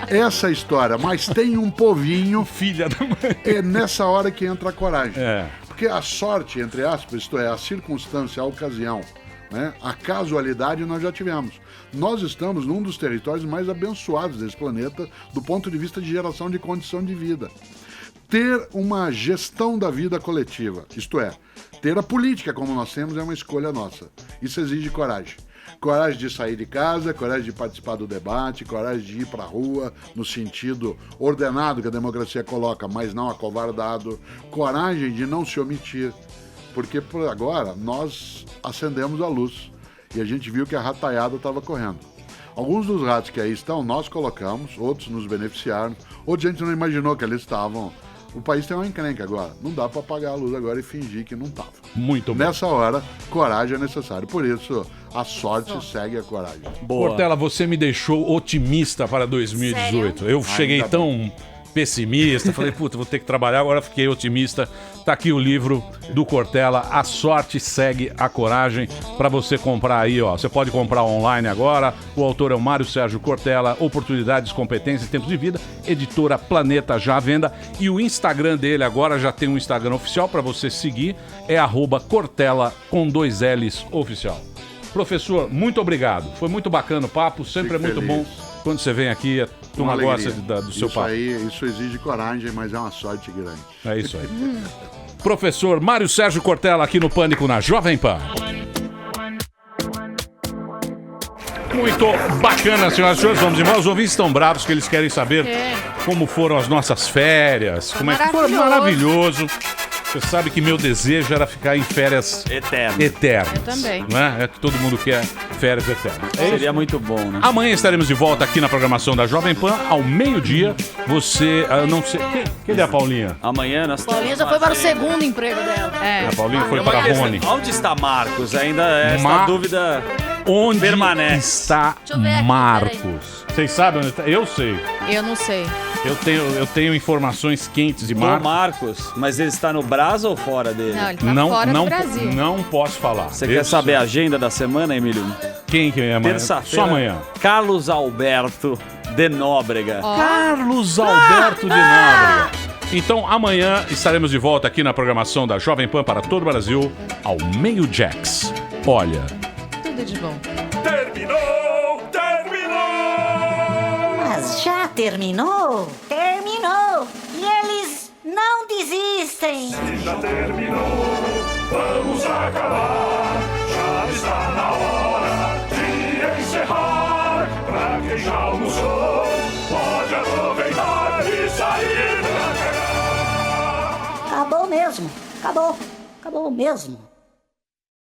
essa história, mas tem um povinho... Filha da mãe. É nessa hora que entra a coragem. É. Porque a sorte, entre aspas, isto é, a circunstância, a ocasião, né, a casualidade nós já tivemos. Nós estamos num dos territórios mais abençoados desse planeta do ponto de vista de geração de condição de vida. Ter uma gestão da vida coletiva, isto é, ter a política como nós temos é uma escolha nossa. Isso exige coragem. Coragem de sair de casa, coragem de participar do debate, coragem de ir para a rua no sentido ordenado que a democracia coloca, mas não acovardado. Coragem de não se omitir, porque por agora nós acendemos a luz e a gente viu que a rataiada estava correndo. Alguns dos ratos que aí estão, nós colocamos, outros nos beneficiaram, outros a gente não imaginou que ali estavam. O país tem uma encrenca agora. Não dá para apagar a luz agora e fingir que não estava. Muito bom. Nessa hora, coragem é necessário. Por isso, a sorte segue a coragem. Boa. Cortella, você me deixou otimista para 2018. Sério? Eu cheguei tão pessimista, falei, puta, vou ter que trabalhar, agora fiquei otimista. Tá aqui o livro do Cortella, A Sorte Segue a Coragem, para você comprar aí, ó. Você pode comprar online agora. O autor é o Mário Sérgio Cortella, Oportunidades, Competências, Tempos de Vida, editora Planeta já à venda. E o Instagram dele agora já tem um Instagram oficial para você seguir, é @Cortella com 2 L's oficial. Professor, muito obrigado. Foi muito bacana o papo, sempre Fico é muito feliz. bom quando você vem aqui, a turma gosta do seu papo. Isso exige coragem, mas é uma sorte grande. É isso aí. Professor Mário Sérgio Cortella aqui no Pânico na Jovem Pan. Muito bacana, senhoras e senhores. Vamos embora. Os ouvintes estão bravos que eles querem saber como foram as nossas férias. Como é que foi? Maravilhoso. Você sabe que meu desejo era ficar em férias eternas. Eu também. Né? É que todo mundo quer férias eternas. Seria muito bom, né? Amanhã estaremos de volta aqui na programação da Jovem Pan, ao meio-dia. Você, não sei... Cadê a Paulinha? Amanhã nós Paulinha já foi para o segundo emprego dela. A Paulinha foi para a Rony. Onde está Marcos? Ainda esta dúvida... onde Permanece. está Deixa eu ver aqui, Marcos? Vocês sabem onde está? Eu sei. Eu não sei. Eu tenho informações quentes de Do Marcos. Marcos, mas ele está no Brás ou fora dele? Não, ele tá fora do Brasil. Não posso falar. Você quer saber a agenda da semana, Emílio? Quem que é amanhã? Terça-feira. Só amanhã. Carlos Alberto de Nóbrega. Carlos Alberto de Nóbrega. Então, amanhã estaremos de volta aqui na programação da Jovem Pan para todo o Brasil, ao meio-jax. Olha, Tudo de bom. Terminou! Terminou! Mas já terminou? Terminou! E eles não desistem! Já terminou! Vamos acabar! Já está na hora de encerrar! Pra quem já almoçou, pode aproveitar e sair pra cá! Acabou mesmo! Acabou! Acabou mesmo!